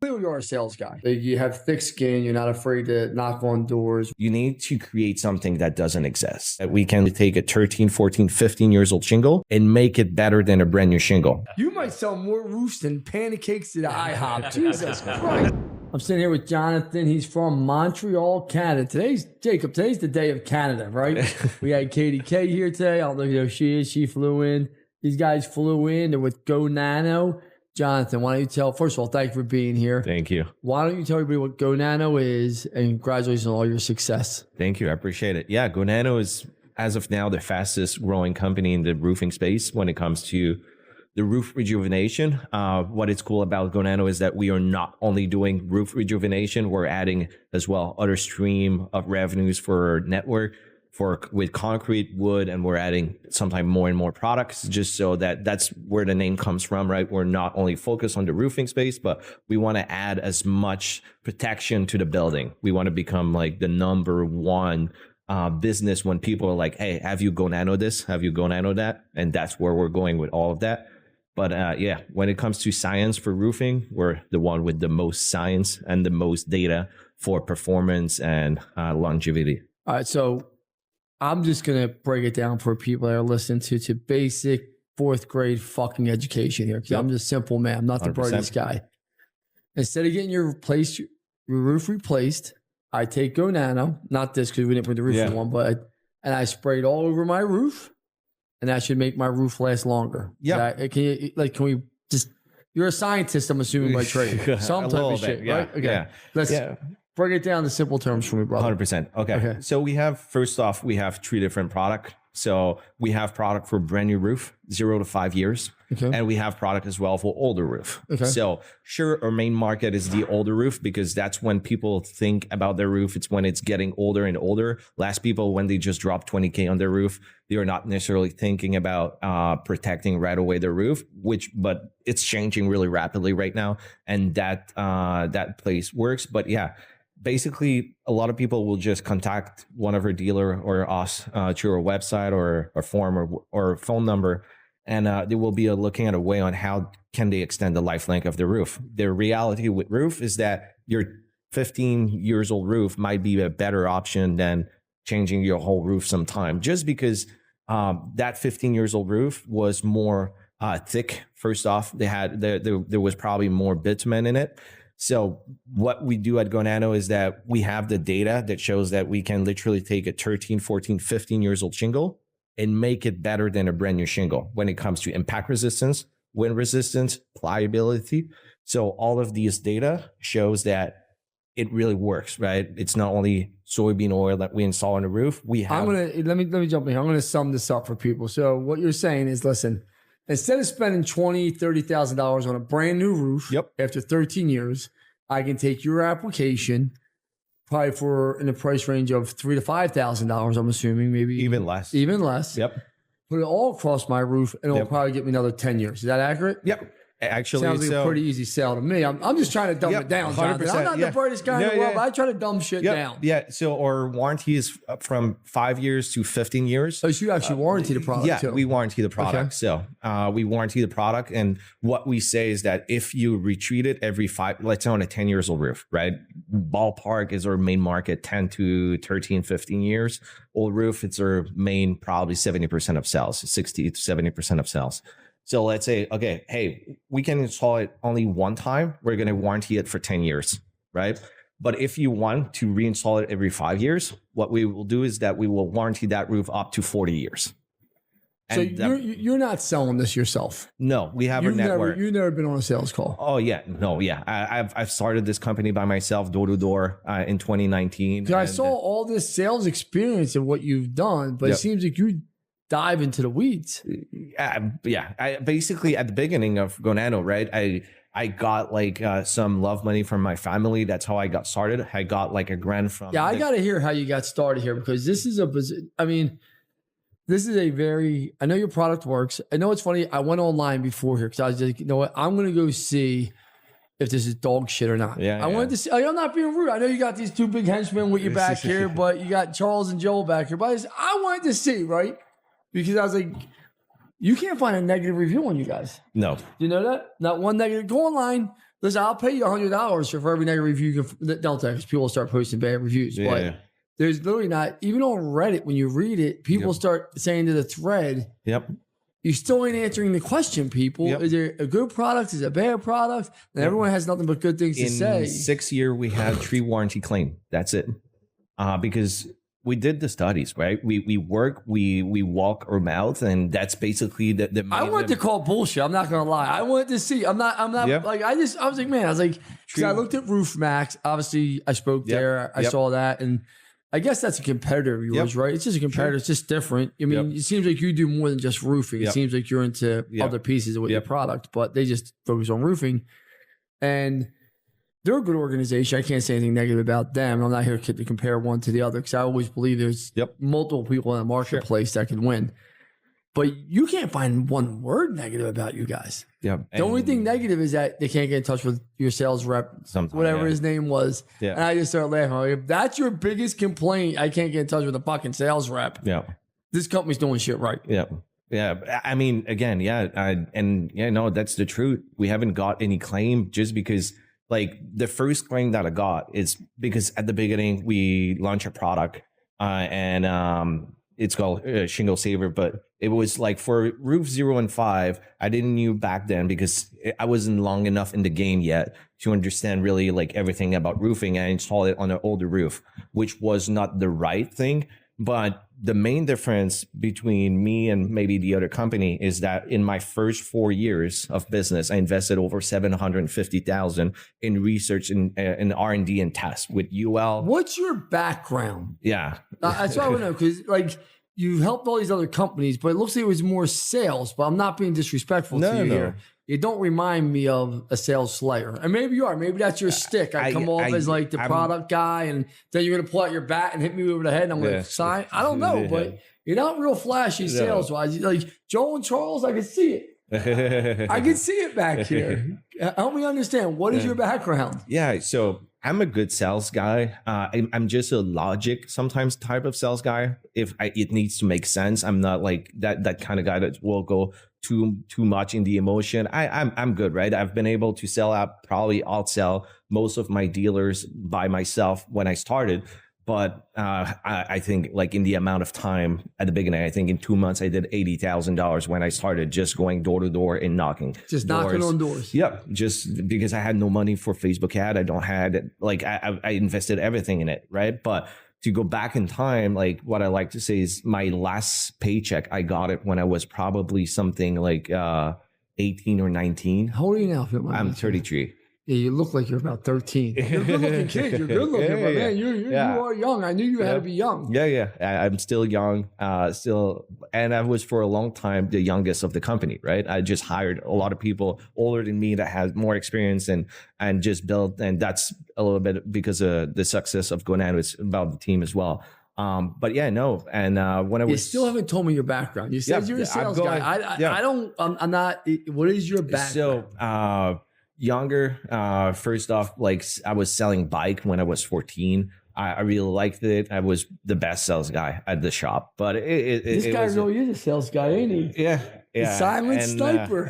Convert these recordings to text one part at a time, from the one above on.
Clearly, you're a sales guy. Like, you have thick skin. You're not afraid to knock on doors. You need to create something that doesn't exist. That we can take a 13, 14, 15 years old shingle and make it better than a brand new shingle. You might sell more roofs than pancakes at IHOP. Jesus Christ. I'm sitting here with Jonathan. He's from Montreal, Canada. Today's the day of Canada, right? We had Katie K here today. I don't know who she is. She flew in. These guys flew in. They're with Go Nano. Jonathan, why don't you tell, first of all, thank you for being here. Thank you. Why don't you tell everybody what Go Nano is, and congratulations on all your success. Thank you. I appreciate it. Yeah, Go Nano is, as of now, the fastest growing company in the roofing space when it comes to the roof rejuvenation. What is cool about Go Nano is that we are not only doing roof rejuvenation, we're adding as well other stream of revenues for our network with concrete, wood, and we're adding sometimes more and more products just so that's where the name comes from, right? We're not only focused on the roofing space, but we want to add as much protection to the building. We want to become like the number one business when people are like, hey, have you Go Nano this? Have you Go Nano that? And that's where we're going with all of that. But yeah, when it comes to science for roofing, we're the one with the most science and the most data for performance and longevity. All right, so I'm just going to break it down for people that are listening to basic fourth grade fucking education here. Because I'm just a simple man. I'm not the 100%. Brightest guy. Instead of getting your roof replaced, I take Go Nano, not this because we didn't put the roof in one, and I spray it all over my roof, and that should make my roof last longer. Yeah. Can we just, you're a scientist, I'm assuming, by trade. Some type of shit, right? Okay. Yeah. Let's break it down to simple terms for me, brother. 100%. Okay. So we have 3 different products. So we have product for brand new roof, 0 to 5 years. Okay. And we have product as well for older roof. Okay. So sure, our main market is the older roof because that's when people think about their roof. It's when it's getting older and older. Last people, when they just drop 20K on their roof, they are not necessarily thinking about protecting right away their roof, but it's changing really rapidly right now. And that place works. But yeah, basically, a lot of people will just contact one of our dealer or us through our website or form or phone number, and they will be looking at a way on how can they extend the life length of the roof. The reality with roof is that your 15 years old roof might be a better option than changing your whole roof sometime, just because that 15 years old roof was more thick. First off, there was probably more bitumen in it. So what we do at Go Nano is that we have the data that shows that we can literally take a 13, 14, 15 years old shingle and make it better than a brand new shingle when it comes to impact resistance, wind resistance, pliability. So all of these data shows that it really works, right? It's not only soybean oil that we install on the roof. Let me jump in here. I'm gonna sum this up for people. So what you're saying is, listen, instead of spending $20,000, $30,000 on a brand new roof after 13 years, I can take your application probably in the price range of $3,000 to $5,000. I'm assuming maybe even less. Yep. Put it all across my roof, and it'll probably get me another 10 years. Is that accurate? Yep. Actually, sounds like a pretty easy sell to me. I'm just trying to dumb it down, Jonathan. I'm not the brightest guy in the world, but I try to dumb shit down. Yeah. So our warranty is from 5 years to 15 years. Oh, so you actually warranty the product too? Yeah, we warranty the product. Okay. So we warranty the product. And what we say is that if you retreat it every let's say on a 10 years old roof, right? Ballpark is our main market, 10 to 13, 15 years old roof. It's our main, probably 70% of sales, 60 to 70% of sales. So let's say, okay, hey, we can install it only one time. We're going to warranty it for 10 years, right? But if you want to reinstall it every 5 years, what we will do is that we will warranty that roof up to 40 years. So you're not selling this yourself? No, we have a network. You've never been on a sales call? Oh, yeah. No, yeah. I've started this company by myself, door to door, in 2019. I saw all this sales experience and what you've done, but it seems like you dive into the weeds. I basically at the beginning of Go Nano, right? I got like some love money from my family. That's how I got started. I got like a grant from. Yeah, I got to hear how you got started here, because this is a very, I know your product works. I know it's funny. I went online before here because I was like, you know what? I'm going to go see if this is dog shit or not. I wanted to see, I'm not being rude. I know you got these two big henchmen with you back here, but you got Charles and Joel back here. But I wanted to see, right? Because I was like, you can't find a negative review on you guys. No. You know that? Not one negative. Go online. Listen, I'll pay you $100 for every negative review you can. Don't tell because people start posting bad reviews. Yeah, but there's literally not, even on Reddit, when you read it, people start saying to the thread, you still ain't answering the question, people. Is it a good product? Is it a bad product? And everyone has nothing but good things to say. In 6 years, we had 3 warranty claim. That's it. Because we did the studies, right? We work, we walk our mouth, and that's basically the main. I wanted to call bullshit. I'm not gonna lie. I wanted to see. I'm not like I was like, man, I was like, because I looked at Roof Max. Obviously, I spoke there. I saw that, and I guess that's a competitor of yours, right? It's just a competitor. It's just different. I mean, it seems like you do more than just roofing. It seems like you're into other pieces with your product, but they just focus on roofing. And they're a good organization. I can't say anything negative about them. I'm not here to compare one to the other because I always believe there's multiple people in the marketplace that can win. But you can't find one word negative about you guys. The only thing negative is that they can't get in touch with your sales rep, whatever his name was. And I just started laughing. Like, if that's your biggest complaint, I can't get in touch with a fucking sales rep. This company's doing shit right. Yeah. I mean, again, no, that's the truth. We haven't got any claim just because, like, the first claim that I got is because at the beginning we launched a product and it's called Shingle Saver, but it was like for roof 0 and 5. I didn't knew back then because I wasn't long enough in the game yet to understand really like everything about roofing. I installed it on an older roof, which was not the right thing. But the main difference between me and maybe the other company is that in my first 4 years of business, I invested over $750,000 in research in R&D and tests with UL. What's your background? That's what I want to know, because like you helped all these other companies, but it looks like it was more sales. But I'm not being disrespectful to you here. You don't remind me of a sales slayer. And maybe you are. Maybe that's your stick. I come off as like the product guy, and then you're going to pull out your bat and hit me over the head. And I'm going to sign. I don't know, but you're not real flashy sales-wise. Like Joe and Charles, I can see it. I can see it back here. Help me understand. What is your background? So I'm a good sales guy. I'm just a logic sometimes type of sales guy. If it needs to make sense, I'm not like that kind of guy that will go too much in the emotion. I'm good, right? I've been able to sell out, probably outsell most of my dealers by myself when I started. But I think like in the amount of time at the beginning, I think in 2 months, I did $80,000 when I started just going door to door and knocking. Just knocking on doors. Just because I had no money for Facebook ad. I invested everything in it, right? But to go back in time, like what I like to say is my last paycheck, I got it when I was probably something like 18 or 19. How old are you now? I'm 33. Yeah, you look like you're about 13. You're a good looking kid. You're good looking, but man, you are young. I knew you had to be young. I'm still young, and I was for a long time the youngest of the company, right? I just hired a lot of people older than me that has more experience and just built, and that's a little bit because of the success of Go Nano. It's about the team as well. And when I was, you still haven't told me your background. You said you're a sales guy. I'm not. What is your background? So, younger, first off, like I was selling bike when I was 14. I really liked it. I was the best sales guy at the shop. But this guy really is a sales guy, ain't he? Yeah. Silent sniper.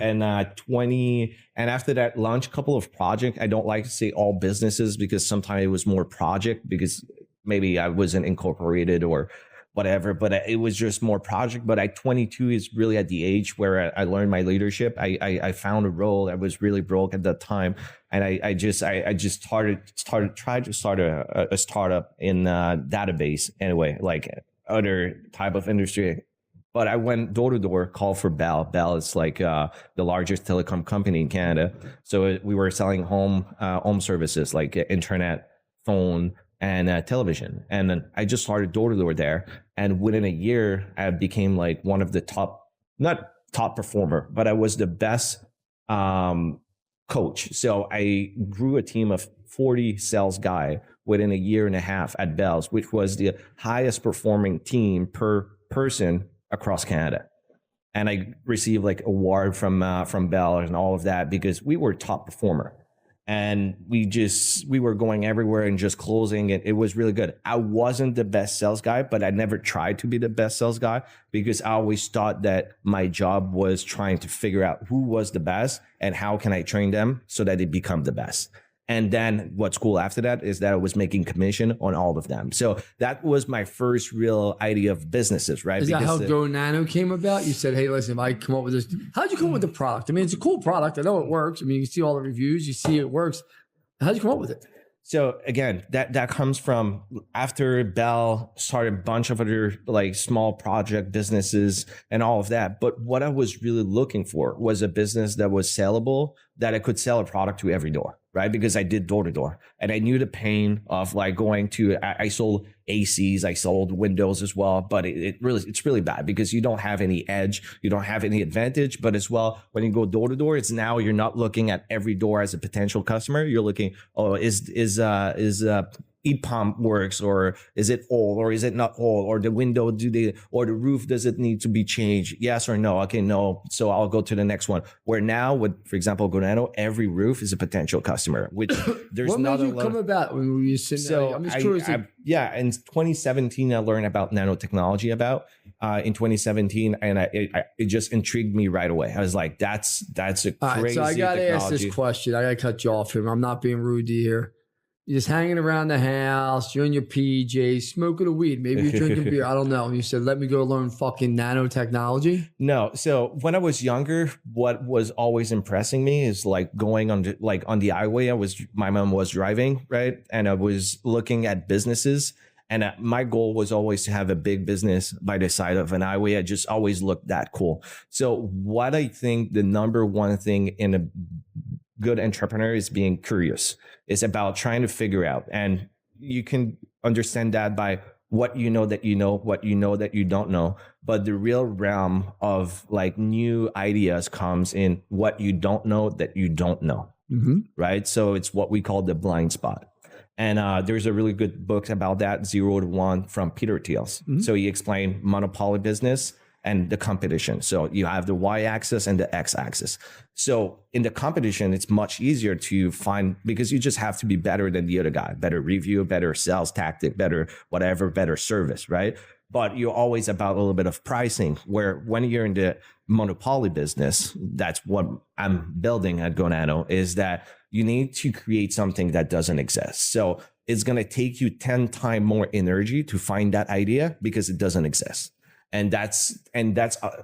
20, and after that, launched a couple of projects. I don't like to say all businesses because sometimes it was more project because maybe I wasn't incorporated or whatever, but it was just more project. But at 22 is really at the age where I learned my leadership. I found a role. I was really broke at that time. And I just tried to start a startup in database anyway, like other type of industry. But I went door to door, called for Bell. Bell is like the largest telecom company in Canada. So we were selling home services like internet, phone, and television. And then I just started door to door there. And within a year, I became like one of the not top performer, but I was the best coach. So I grew a team of 40 sales guy within a year and a half at Bell's, which was the highest performing team per person across Canada. And I received like award from Bell and all of that because we were top performer. And we were going everywhere and just closing it. It was really good. I wasn't the best sales guy, but I never tried to be the best sales guy because I always thought that my job was trying to figure out who was the best and how can I train them so that they become the best. And then what's cool after that is that I was making commission on all of them. So that was my first real idea of businesses, right? Is that how Go Nano came about? You said, hey, listen, if I come up with this, how'd you come up with the product? I mean, it's a cool product. I know it works. I mean, you see all the reviews, you see it works. How'd you come up with it? So again, that comes from after Bell started a bunch of other like small project businesses and all of that. But what I was really looking for was a business that was sellable, that I could sell a product to every door, right? Because I did door to door and I knew the pain of like going to, I sold ACs, I sold windows as well, but it's really bad because you don't have any edge, you don't have any advantage. But as well, when you go door to door, it's now you're not looking at every door as a potential customer. You're looking, oh, is heat pump works, or is it old, or is it not old, or the window or the roof, does it need to be changed? Yes or no? Okay, no. So I'll go to the next one. Where now with, for example, Go Nano, every roof is a potential customer, which there's what not made you come about when you sitting so there? I'm just curious. Yeah, in 2017, I learned about nanotechnology in 2017, and it just intrigued me right away. I was like, that's a crazy right, so I got to ask technology. this question. I got to cut you off here. I'm not being rude to you here. You're just hanging around the house. You're in your PJs, smoking a weed. Maybe you're drinking beer. I don't know. And you said, let me go learn fucking nanotechnology. No. So when I was younger, what was always impressing me is like going on the highway. My mom was driving, right? And I was looking at businesses. And my goal was always to have a big business by the side of an highway. I just always looked that cool. So what I think the number one thing in a good entrepreneur is being curious. It's about trying to figure out, and you can understand that by what you know that you know, what you know that you don't know. But the real realm of like new ideas comes in what you don't know that you don't know, right? So it's what we call the blind spot. And there's a really good book about that, 0 to 1, from Peter Thiel's. So he explained monopoly business and the competition. So you have the y-axis and the x-axis. So in the competition, it's much easier to find, because you just have to be better than the other guy, better review, better sales tactic, better whatever, better service, right? But you're always about a little bit of pricing, where when you're in the monopoly business, that's what I'm building at Go Nano, is that you need to create something that doesn't exist. So it's going to take you 10 times more energy to find that idea because it doesn't exist. And that's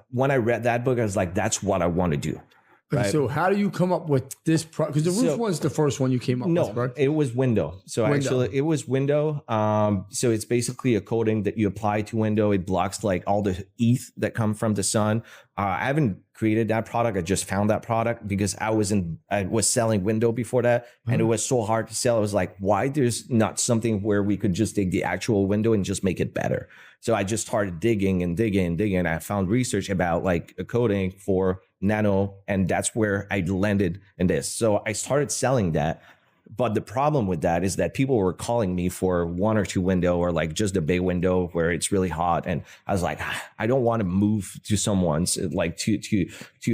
when I read that book, I was like, that's what I want to do. Right? So how do you come up with this? Because the roof one's the first one you came up with, correct? It was window. So actually it was window. So it's basically a coating that you apply to window. It blocks like all the heat that come from the sun. I haven't created that product. I just found that product because I was selling window before that, and it was so hard to sell. I was like, why there's not something where we could just take the actual window and just make it better? So I just started digging and digging and digging. I found research about like a coating for nano, and that's where I landed in this. So I started selling that. But the problem with that is that people were calling me for 1 or 2 window, or like just a bay window where it's really hot. And I was like, I don't want to move to someone's like to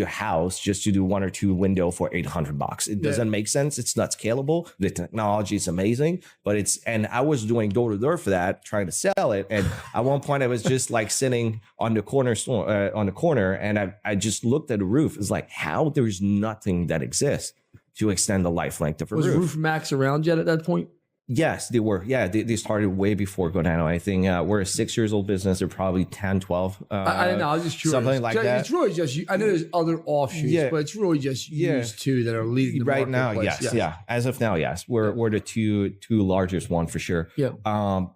a house just to do 1 or 2 window for $800. It doesn't make sense. It's not scalable. The technology is amazing, but and I was doing door to door for that, trying to sell it. And at one point I was just like sitting on the corner, and I just looked at the roof. It's like, how there's nothing that exists to extend the life length of a roof. Was Roof Max around yet at that point? Yes, they were. Yeah, they started way before Go Nano. I think we're a 6 years old business. They're probably 10, 12. I don't know. I was just curious. Something like that. It's really just, I know there's other offshoots, but it's really just used two that are leading the right now. Yes. Yeah. As of now, yes. We're the two largest one for sure. Yeah. And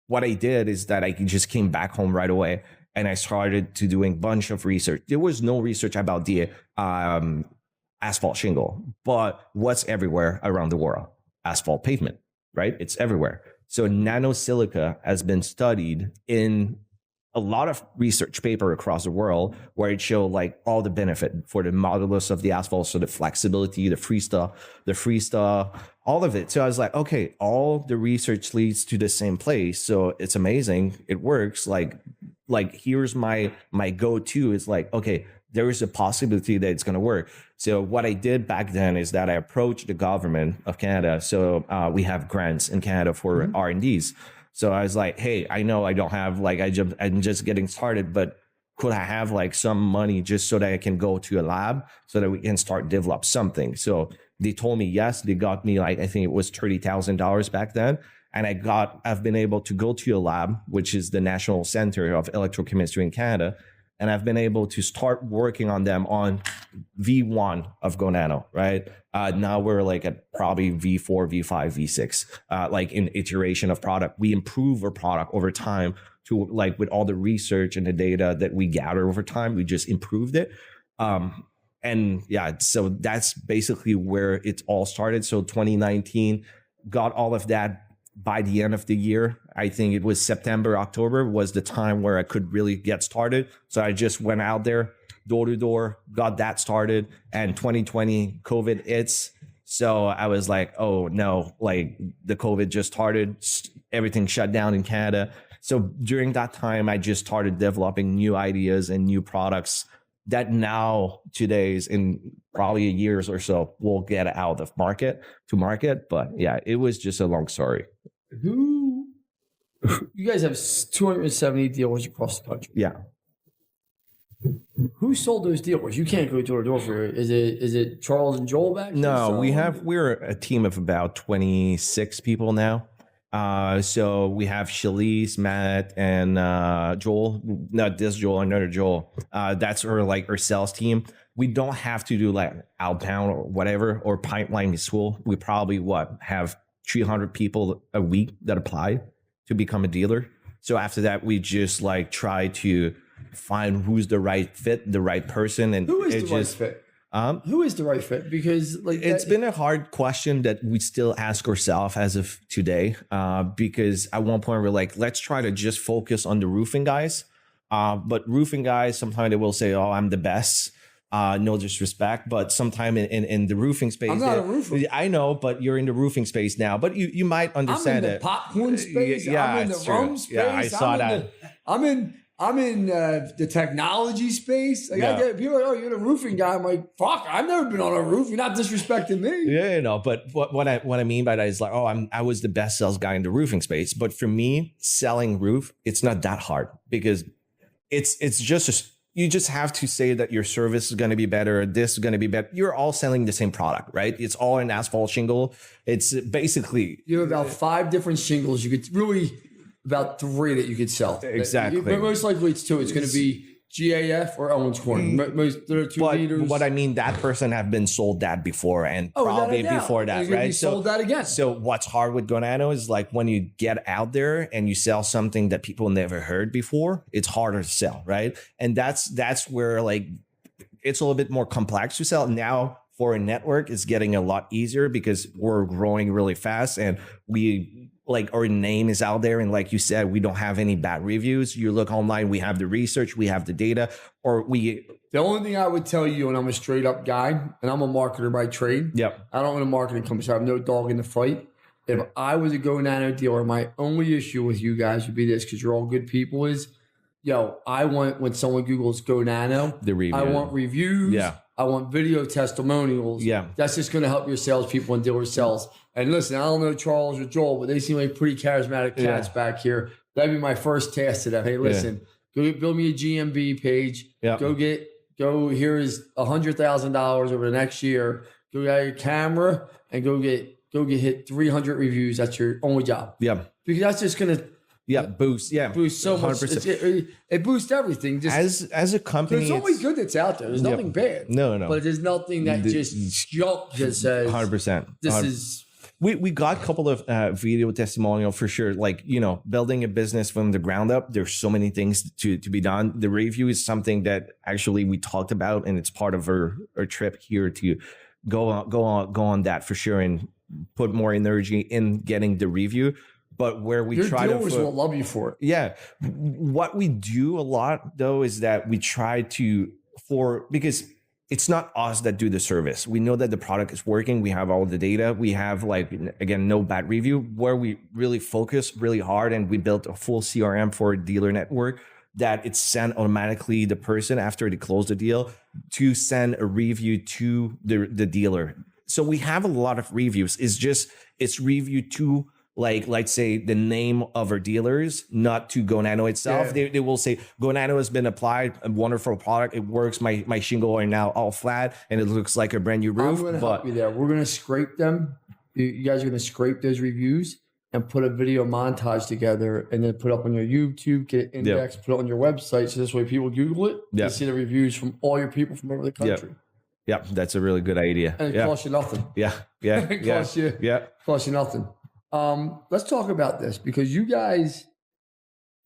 what I did is that I just came back home right away. And I started to doing a bunch of research. There was no research about the asphalt shingle, but what's everywhere around the world? Asphalt pavement, right? It's everywhere. So nanosilica has been studied in a lot of research paper across the world, where it showed like all the benefit for the modulus of the asphalt, so the flexibility, the freestyle, all of it. So I was like, okay, all the research leads to the same place. So it's amazing. It works. Like here's my go-to is like, okay, there is a possibility that it's going to work. So what I did back then is that I approached the government of Canada. So we have grants in Canada for R&Ds. So I was like, hey, I know I don't have like, I'm just getting started, but could I have like some money just so that I can go to a lab so that we can start develop something? So they told me yes. They got me like, I think it was $30,000 back then. And I've been able to go to a lab, which is the National Center of Electrochemistry in Canada. And I've been able to start working on them on V1 of Go Nano, right? Now we're like at probably V4, V5, V6, like in iteration of product. We improve our product over time to like with all the research and the data that we gather over time, we just improved it. And yeah, so that's basically where it all started. So 2019, got all of that by the end of the year. I think it was September, October was the time where I could really get started. So I just went out there, door to door, got that started. And 2020, COVID hits. So I was like, oh no, like the COVID just started, everything shut down in Canada. So during that time, I just started developing new ideas and new products that now today's in probably a year or so will get out of market. But yeah, it was just a long story. You guys have 270 dealers across the country. Yeah. Who sold those dealers? You can't go door to door for it. Is it Charles and Joel back? No, we're a team of about 26 people now. So we have Shalise, Matt, and Joel. Not this Joel, another Joel. That's our sales team. We don't have to do like outbound or whatever or pipeline is full. We probably have 300 people a week that apply to become a dealer. So after that, we just like try to find who's the right fit, the right person, and who is the right fit. Who is the right fit? Because like it's been a hard question that we still ask ourselves as of today. Because at one point we're like, let's try to just focus on the roofing guys. But roofing guys, sometimes they will say, "Oh, I'm the best." No disrespect, but sometime in the roofing space, I'm not a roofer. I know, but you're in the roofing space now. But you might understand I'm in the popcorn space. Yeah, I'm in the rum space. Yeah, I saw that. I'm in the technology space. Like I get people are like, oh, you're the roofing guy. I'm like, fuck, I've never been on a roof. You're not disrespecting me. Yeah, no. But what I mean by that is like, oh, I was the best sales guy in the roofing space. But for me, selling roof, it's not that hard because it's just you just have to say that your service is going to be better. This is going to be better. You're all selling the same product, right? It's all an asphalt shingle. It's basically you have about 5 different shingles. You could really. About 3 that you could sell. Exactly. But most likely it's 2. It's going to be GAF or Owens Corner. There are 2 leaders. What I mean, that person have been sold that before and probably before that, right? Sold that again. So what's hard with Go Nano is like when you get out there and you sell something that people never heard before, it's harder to sell, right? And that's where like it's a little bit more complex to sell. Now for a network, it's getting a lot easier because we're growing really fast and like our name is out there. And like you said, we don't have any bad reviews. You look online, we have the research, we have the data, the only thing I would tell you, and I'm a straight up guy and I'm a marketer by trade. Yep. I don't own a marketing company, so I have no dog in the fight. If I was a Go Nano dealer, my only issue with you guys would be this, because you're all good people, is, I want when someone Googles Go Nano, I want reviews. Yeah. I want video testimonials. Yeah. That's just going to help your salespeople and dealer sales. And listen, I don't know Charles or Joel, but they seem like pretty charismatic cats back here. That'd be my first task to them. Hey, listen, go build me a GMB page. Yeah. Here is $100,000 over the next year. Go get your camera and go get hit 300 reviews. That's your only job. Yeah. Because that's just going to boost so 100%. Much. It boosts everything. Just as a company, there's only good that's out there. There's nothing bad. No. But there's nothing that just jumps that says 100%. This is. We got a couple of video testimonial for sure. Like, building a business from the ground up, there's so many things to be done. The review is something that actually we talked about, and it's part of our trip here to go on that for sure and put more energy in getting the review. But where we your try dealers to will love you for it. Yeah. What we do a lot though is that we try to because it's not us that do the service. We know that the product is working. We have all the data. We have no bad review. Where we really focus really hard and we built a full CRM for a dealer network that it's sent automatically the person after they close the deal to send a review to the dealer. So we have a lot of reviews. It's review to, like, let's say the name of our dealers, not to Go Nano itself. Yeah. They will say Go Nano has been applied, a wonderful product. It works. My shingle are now all flat and it looks like a brand new roof. I'm going to help you there. We're going to scrape them. You guys are going to scrape those reviews and put a video montage together and then put it up on your YouTube, get it indexed, put it on your website. So this way people Google it, they see the reviews from all your people from over the country. Yeah, that's a really good idea. And it costs you nothing. It costs you nothing. Let's talk about this because you guys,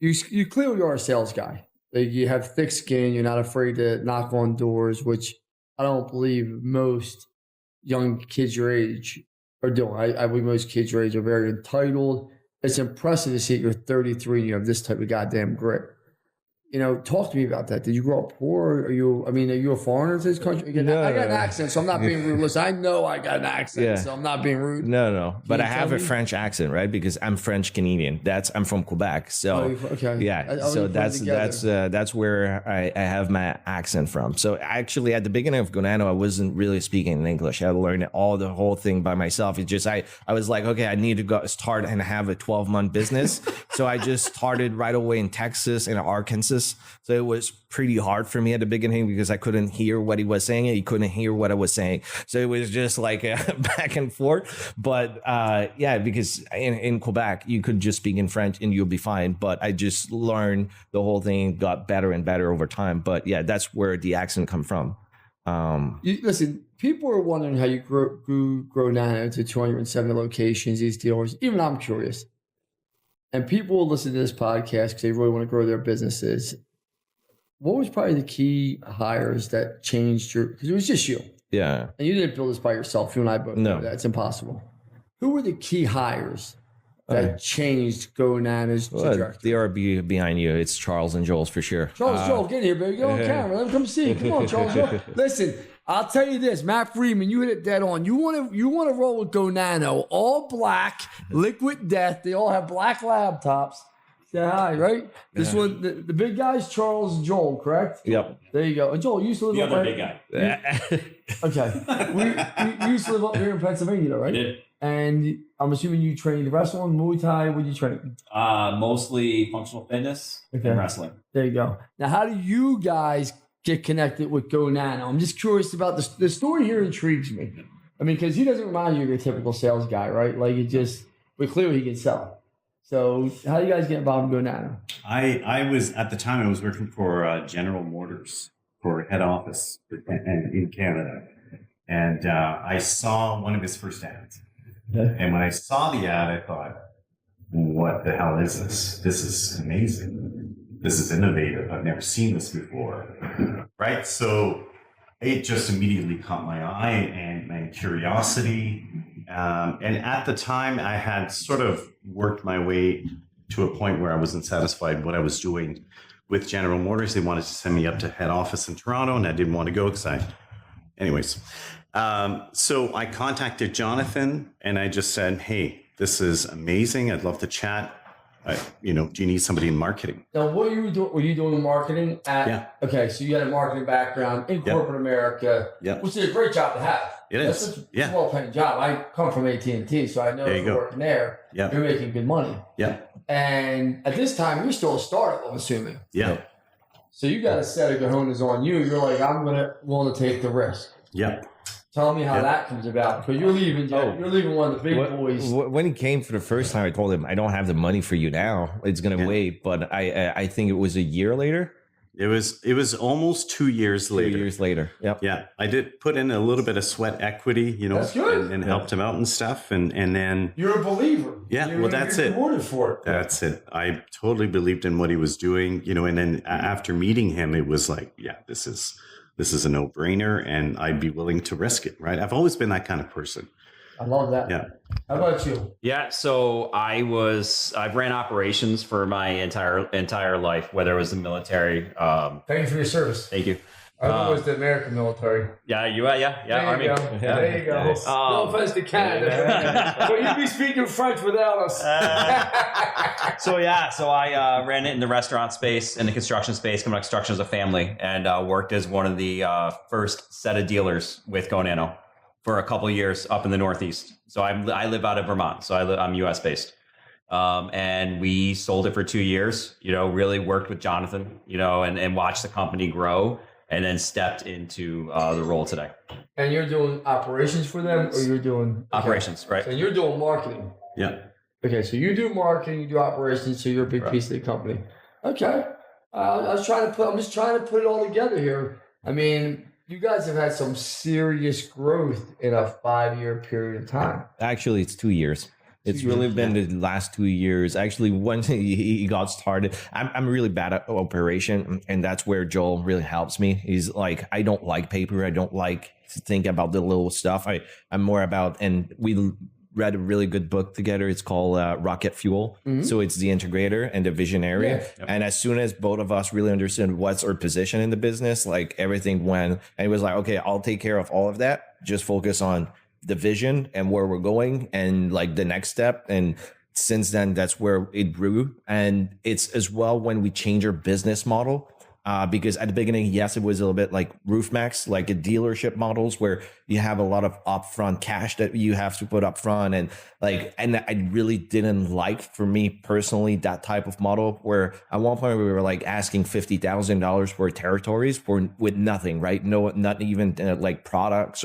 you clearly are a sales guy. Like, you have thick skin. You're not afraid to knock on doors, which I don't believe most young kids your age are doing. I believe most kids your age are very entitled. It's impressive to see that you're 33 and you have this type of goddamn grit. You know, talk to me about that. Did you grow up poor? Are you a foreigner to this country? Again, I got an accent, so I'm not being rude. Listen, I know I got an accent, so I'm not being rude. No. But I have a French accent, right? Because I'm French Canadian. I'm from Quebec. So that's where I have my accent from. So actually, at the beginning of Go Nano, I wasn't really speaking in English. I had to learn the whole thing by myself. It's just I was like, okay, I need to start and have a 12-month business. So I just started right away in Texas and Arkansas. So it was pretty hard for me at the beginning because I couldn't hear what he was saying and he couldn't hear what I was saying. So it was just like back and forth. But because in Quebec, you could just speak in French and you'll be fine. But I just learned the whole thing, got better and better over time. But yeah, that's where the accent come from. Listen, people are wondering how you grow Nano to 270 locations, these dealers. Even I'm curious. And people will listen to this podcast because they really want to grow their businesses. What was probably the key hires that changed because it was just you. Yeah. And you didn't build this by yourself. You and I both know that. It's impossible. Who were the key hires that changed Go Nano's trajectory? They are behind you. It's Charles and Joel's for sure. Joel, get here, baby. Get on camera. Let them come see. Come on, Charles. Joel. Listen, I'll tell you this, Matt Freeman, you hit it dead on. You want to roll with Go Nano, all black, liquid death. They all have black laptops. Say hi, right? This one, the big guy's Charles and Joel, correct? Yep. There you go. And Joel, you used to live the other big guy. Okay. You used to live up here in Pennsylvania, though, right? I did. And I'm assuming you trained wrestling, Muay Thai. What did you train? Mostly functional fitness and wrestling. There you go. Now, how do you guys get connected with Go Nano? I'm just curious about the story here. Intrigues me. I mean, because he doesn't remind you of your typical sales guy, right? Like, but clearly he can sell. So how do you guys get involved in Go Nano? I was, at the time, I was working for General Motors for head office in Canada. And I saw one of his first ads. And when I saw the ad, I thought, what the hell is this? This is amazing. This is innovative. I've never seen this before. Right? So it just immediately caught my eye and my curiosity. And at the time, I had sort of worked my way to a point where I wasn't satisfied with what I was doing with General Motors. They wanted to send me up to head office in Toronto, and I didn't want to go because anyways. So I contacted Jonathan and I just said, hey, this is amazing. I'd love to chat. Do you need somebody in marketing? Now, what were you doing marketing at? Okay, so you had a marketing background in corporate America, which is a great job to have. It is. It's a well-paying job. I come from AT&T, so I know if you're working there, you're making good money. Yeah. And at this time, you're still a startup, I'm assuming. Yeah. So you got a set of cojones on you. You're like, I'm willing to take the risk. Yeah. Tell me how that comes about, because you're leaving one of the big boys. When he came for the first time, I told him, I don't have the money for you now. It's going to wait. But I think it was a year later. It was almost 2 years later. 2 years later. Yep. Yeah. I did put in a little bit of sweat equity, That's good. and helped him out and stuff. And then you're a believer. Yeah. That's it. You're rewarded for it. That's it. I totally believed in what he was doing, and then after meeting him, it was like, this is a no-brainer, and I'd be willing to risk it, right? I've always been that kind of person. I love that. Yeah. How about you? Yeah. So I've ran operations for my entire life, whether it was the military. Thank you for your service. Thank you. I was the American military. Yeah, Army. There you go. Yeah. There you go. Nice. No offense to Canada, but you'd be speaking French without us. So I ran it in the restaurant space and the construction space, coming construction as a family, and worked as one of the first set of dealers with Go Nano for a couple of years up in the Northeast. So I live out of Vermont, so I'm US based. And we sold it for 2 years, really worked with Jonathan, and watched the company grow, and then stepped into the role today. And you're doing operations for them, or you're doing operations, right? And you're doing marketing. Yeah. Okay, so you do marketing, you do operations, so you're a big piece of the company. Okay. I'm just trying to put it all together here. I mean, you guys have had some serious growth in a 5-year period of time. Actually, it's 2 years. It's really been the last 2 years. Actually, once he got started, I'm really bad at operation, and that's where Joel really helps me. He's like, I don't like paper. I don't like to think about the little stuff. I'm more about, and we read a really good book together. It's called Rocket Fuel. Mm-hmm. So it's the integrator and the visionary. Yeah. Yep. And as soon as both of us really understood what's our position in the business, like everything went, and it was like, okay, I'll take care of all of that. Just focus on the vision and where we're going and like the next step. And since then, that's where it grew. And it's as well when we change our business model, because at the beginning, yes, it was a little bit like Roof Max, like a dealership models where you have a lot of upfront cash that you have to put up front. And I really didn't like, for me personally, that type of model where at one point we were like asking $50,000 for territories with nothing, right? No, not even like products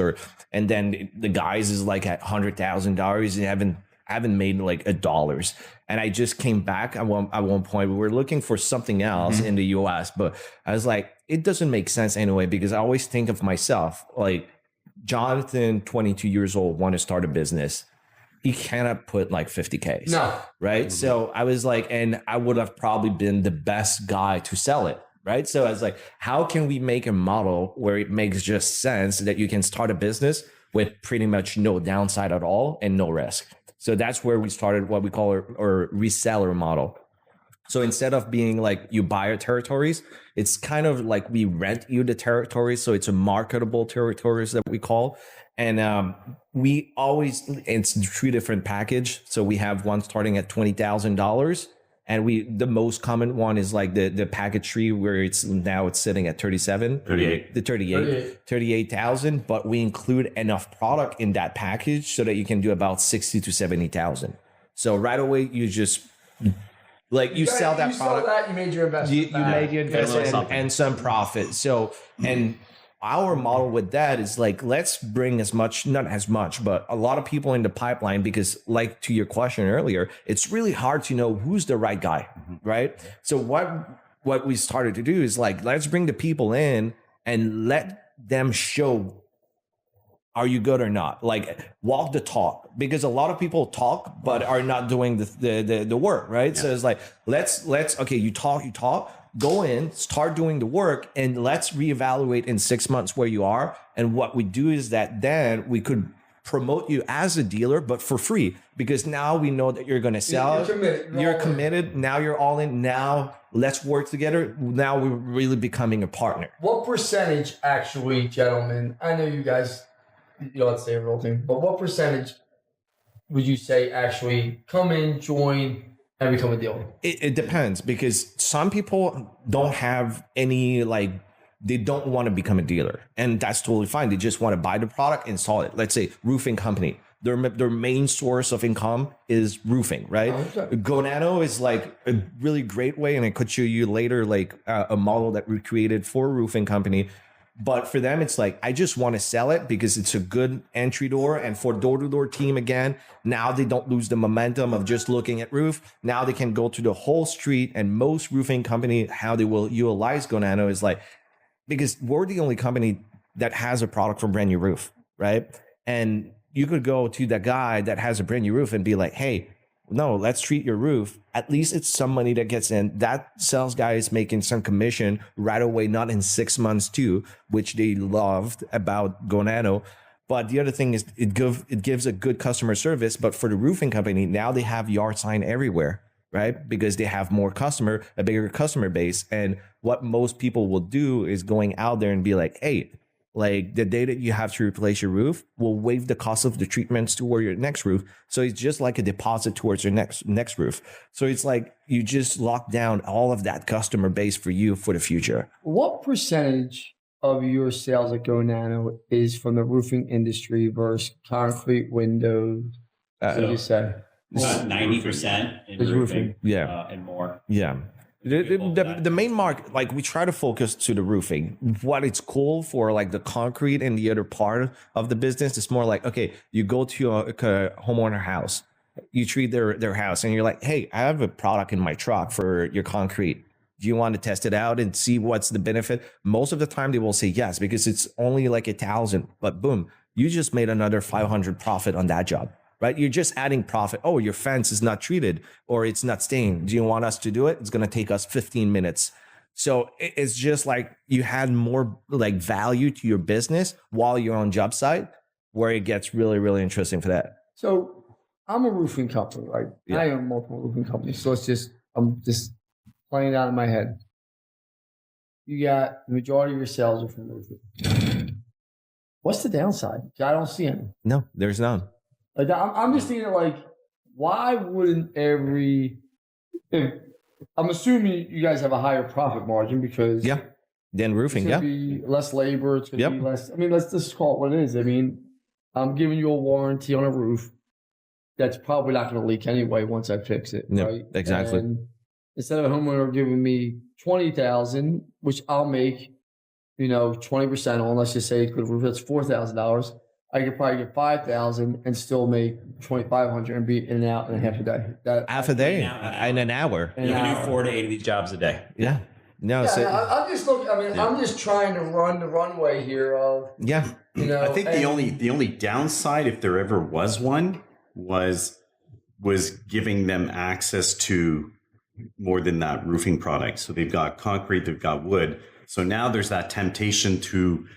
and then the guys is like at $100,000 and haven't made like $1. And I just came back at one point. We were looking for something else in the US, but I was like, it doesn't make sense anyway, because I always think of myself like Jonathan, 22 years old, want to start a business. He cannot put like 50K. No. Right. So I was like, and I would have probably been the best guy to sell it. Right. So I was like, how can we make a model where it makes just sense that you can start a business with pretty much no downside at all and no risk? So that's where we started what we call our reseller model. So instead of being like you buy our territories, it's kind of like we rent you the territories. So it's a marketable territories that we call. And it's 3 different package. So we have one starting at $20,000. And the most common one is like the package 3 where it's sitting at 38,000, but we include enough product in that package so that you can do about 60 to 70,000. So right away you just like you sell that product, you made your investment. You made your investment and some profit. So and our model with that is like, let's bring not as much, but a lot of people in the pipeline, because like to your question earlier, it's really hard to know who's the right guy, right? So what we started to do is like, let's bring the people in and let them show, are you good or not? Like walk the talk, because a lot of people talk, but are not doing the work, right? Yeah. So it's like, let's, okay, you talk, go in, start doing the work, and let's reevaluate in 6 months where you are. And what we do is that then we could promote you as a dealer, but for free, because now we know that you're going to sell. You're committed. Now you're all in. Now let's work together. Now we're really becoming a partner. What percentage actually, gentlemen, I know you guys, you don't say the whole thing, but what percentage would you say actually come in, join, and become a dealer? It depends, because some people don't have any, like, they don't want to become a dealer, and that's totally fine. They just want to buy the product, install it. Let's say roofing company, their main source of income is roofing, right? Okay. Go Nano is like a really great way, and I could show you later, like a model that we created for a roofing company. But for them, it's like, I just want to sell it because it's a good entry door. And for door-to-door team, again, now they don't lose the momentum of just looking at roof. Now they can go to the whole street. And most roofing company, how they will utilize Go Nano is like, because we're the only company that has a product for brand new roof, right? And you could go to the guy that has a brand new roof and be like, hey, no, let's treat your roof. At least it's some money that gets in. That sales guy is making some commission right away, not in 6 months too, which they loved about Go Nano. But the other thing is it gives a good customer service. But for the roofing company, now they have yard sign everywhere, right? Because they have a bigger customer base. And what most people will do is going out there and be like, hey, like the day that you have to replace your roof, we'll waive the cost of the treatments toward your next roof. So it's just like a deposit towards your next roof. So it's like you just lock down all of that customer base for you for the future. What percentage of your sales at Go Nano is from the roofing industry versus concrete windows? What do you say? 90% in roofing, and more. Yeah. The main market, like we try to focus to the roofing. What it's cool for like the concrete and the other part of the business, it's more like, okay, you go to a homeowner house, you treat their house and you're like, hey, I have a product in my truck for your concrete. Do you want to test it out and see what's the benefit? Most of the time they will say yes, because it's only like 1,000, but boom, you just made another 500 profit on that job. Right? You're just adding profit. Oh, your fence is not treated or it's not stained. Do you want us to do it? It's going to take us 15 minutes. So it's just like you had more like value to your business while you're on job site, where it gets really, really interesting for that. So I'm a roofing company, right? Yeah. I own multiple roofing companies. So I'm just playing it out in my head. You got the majority of your sales are from roofing. What's the downside? I don't see any. No, there's none. Like I'm just thinking, like, why wouldn't I'm assuming you guys have a higher profit margin because then roofing, it's gonna be less labor, it's gonna be less. I mean, let's just call it what it is. I mean, I'm giving you a warranty on a roof that's probably not going to leak anyway once I fix it, right? Exactly. And instead of a homeowner giving me $20,000, which I'll make, 20% on, let's just say it's good roof, that's $4,000. I could probably get 5,000 and still make 2,500 and be in and out in half a day. Half a day in an hour. You can do 4 to 8 of these jobs a day. Yeah. No, I'm just looking. I mean, I'm just trying to run the runway here. I think the only downside, if there ever was one, was giving them access to more than that roofing product. So they've got concrete, they've got wood. So now there's that temptation to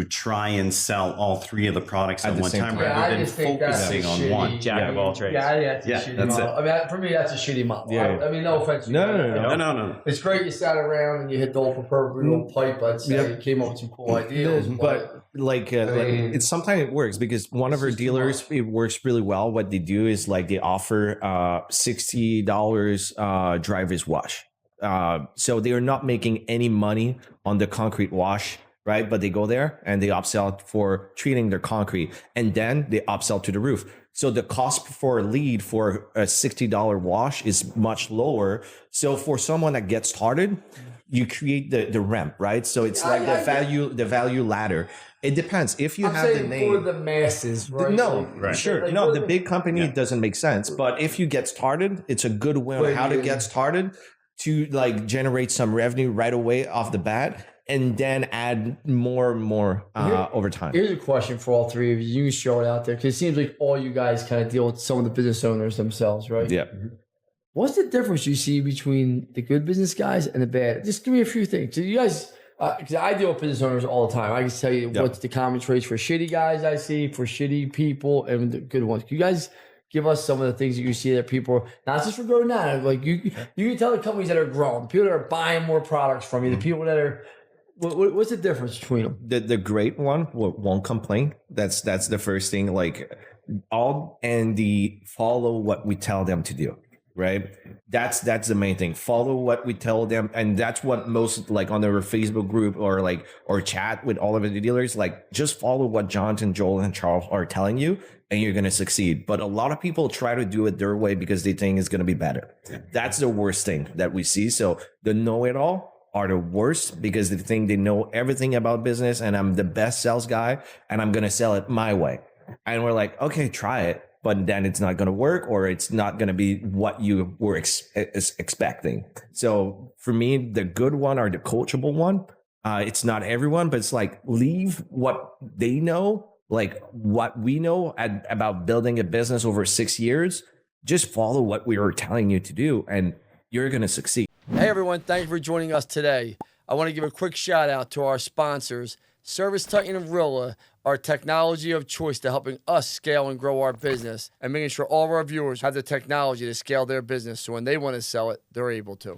try and sell all three of the products at one time rather than focusing on one. Jack of all trades. That's a shitty model. I mean, for me, that's a shitty model. Yeah. I mean, no offense. No. It's great you sat around and you hit the old proverbial pipe. I'd say you came up with some cool ideas. But it's sometimes it works because one of our dealers, it works really well. What they do is like they offer $60 driver's wash. So they are not making any money on the concrete wash. Right. But they go there and they upsell for treating their concrete and then they upsell to the roof. So the cost for a lead for a $60 wash is much lower. So for someone that gets started, you create the ramp, right? So it's like the value ladder. It depends. If you have the name for the masses, right? No, sure. Like no, the big company doesn't make sense. But if you get started, it's a good way on how to get started to like generate some revenue right away off the bat. And then add more and more over time. Here's a question for all three of you. You can show it out there because it seems like all you guys kind of deal with some of the business owners themselves, right? Yeah. What's the difference you see between the good business guys and the bad? Just give me a few things. So you guys, because I deal with business owners all the time. I can tell you what's the common traits for shitty guys I see, for shitty people, and the good ones. Can you guys give us some of the things that you see that people, not just for Go Nano, like you can tell the companies that are growing, the people that are buying more products from you, the people that are. What's the difference between them? The great one won't complain. That's the first thing. Like follow what we tell them to do. Right. That's the main thing. Follow what we tell them, and that's what most like on their Facebook group or chat with all of the dealers. Like just follow what Jonathan, Joel, and Charles are telling you, and you're gonna succeed. But a lot of people try to do it their way because they think it's gonna be better. That's the worst thing that we see. So the know-it-all are the worst because they think they know everything about business and I'm the best sales guy and I'm going to sell it my way. And we're like, okay, try it. But then it's not going to work or it's not going to be what you were expecting. So for me, the good one or the coachable one, it's not everyone, but it's like leave what they know, like what we know about building a business over 6 years. Just follow what we were telling you to do and you're going to succeed. Hey everyone, thank you for joining us today. I want to give a quick shout out to our sponsors, Service Titan and Rilla our technology of choice to helping us scale and grow our business and making sure all of our viewers have the technology to scale their business so when they want to sell it, they're able to.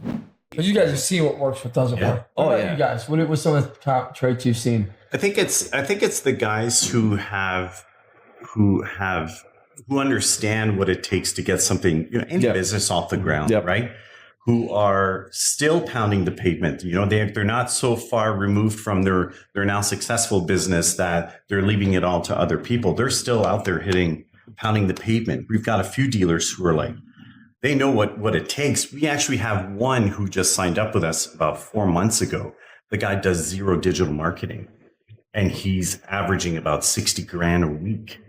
But you guys have seen what works, what doesn't work. What about you guys? What's some of the top traits you've seen? I think it's the guys who understand what it takes to get something, any business off the ground, right? Who are still pounding the pavement. They're not so far removed from their now successful business that they're leaving it all to other people. They're still out there pounding the pavement. We've got a few dealers who are like, they know what it takes. We actually have one who just signed up with us about 4 months ago. The guy does zero digital marketing, and he's averaging about 60 grand a week.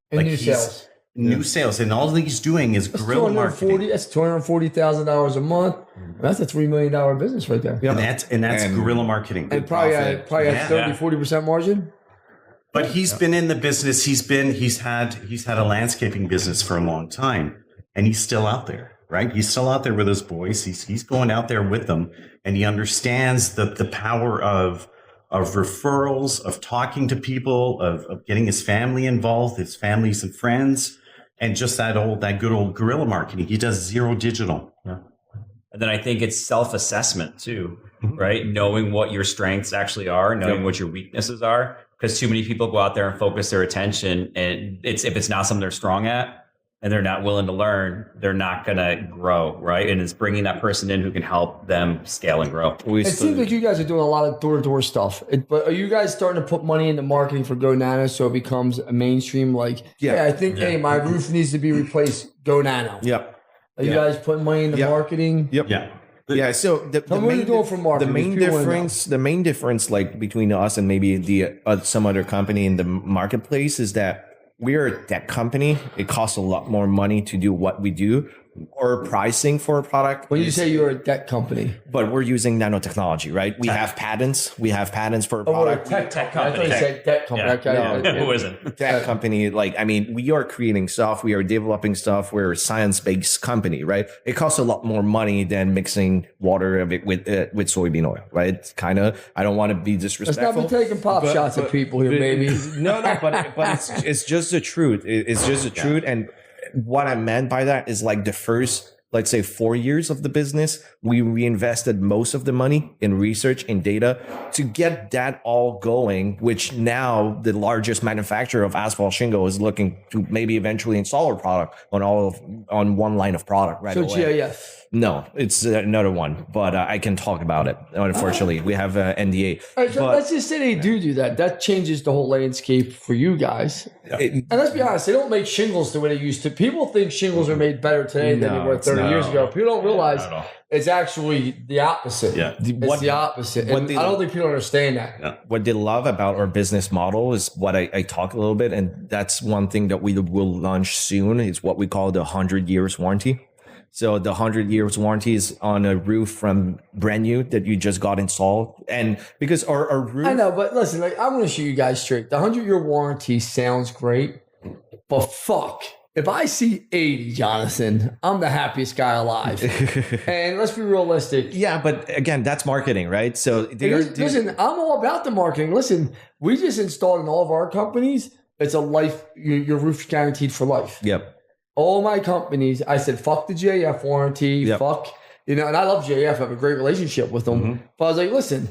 In new sales. New sales, and all he's doing is guerrilla marketing. That's $240,000 a month. That's a $3 million business right there. And that's guerrilla marketing. And probably at 30-40% margin. But he's been in the business. He's had a landscaping business for a long time, and he's still out there, right? He's still out there with his boys. He's going out there with them, and he understands the power of referrals, of talking to people, of getting his family involved, his families and friends. And just that good old guerrilla marketing. He does zero digital. Yeah. And then I think it's self-assessment too, right? Knowing what your strengths actually are, knowing what your weaknesses are. Because too many people go out there and focus their attention, and if it's not something they're strong at and they're not willing to learn, they're not going to grow, right? And it's bringing that person in who can help them scale and grow. It seems like you guys are doing a lot of door-to-door stuff. But are you guys starting to put money into marketing for Go Nano so it becomes a mainstream? Hey, my roof needs to be replaced. Go Nano. Yep. Are you guys putting money into marketing? Yep. Yeah. So what are you doing for marketing? The main difference, like between us and maybe some other company in the marketplace, is that we're a tech company. It costs a lot more money to do what we do. Or pricing for a product. When you say you're a tech company, but we're using nanotechnology, right? We have patents. We have patents for a product. We're a tech company. I thought you said tech company. Who isn't? Tech company. We are creating stuff. We are developing stuff. We're a science-based company, right? It costs a lot more money than mixing water with soybean oil, right? It's kind of. I don't want to be disrespectful. Let's not be taking pop shots at people here, baby. No, but it's just the truth. It's just the truth. And what I meant by that is like the first, let's say 4 years of the business, we reinvested most of the money in research and data to get that all going, which now the largest manufacturer of asphalt shingle is looking to maybe eventually install a product on one line of product right away. So GIF. No, it's another one, but I can talk about it. Unfortunately, we have an NDA. All right, so let's just say they do that. That changes the whole landscape for you guys. Yeah. And let's be honest, they don't make shingles the way they used to. People think shingles are made better today than they were 30 years ago. People don't realize it's actually the opposite. Yeah. It's the opposite. And I don't think people understand that. Yeah. What they love about our business model is what I talk a little bit, and that's one thing that we will launch soon. Is what we call the 100 years warranty. So the 100 years warranty is on a roof from brand new that you just got installed. And because our roof... I know, but listen, I'm going to shoot you guys straight. The 100-year warranty sounds great, but fuck. If I see 80, Jonathan, I'm the happiest guy alive. And let's be realistic. Yeah, but again, that's marketing, right? So listen, I'm all about the marketing. Listen, we just installed in all of our companies, it's a life, your roof's guaranteed for life. Yep. All my companies, I said, fuck the JF warranty, fuck, and I love JF, I have a great relationship with them. Mm-hmm. But I was like, listen,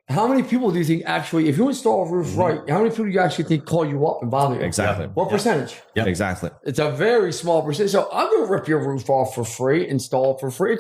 how many people do you think actually, if you install a roof right, how many people do you actually think call you up and bother you? Exactly. What percentage? Yeah, exactly. It's a very small percentage. So I'm going to rip your roof off for free, install it for free.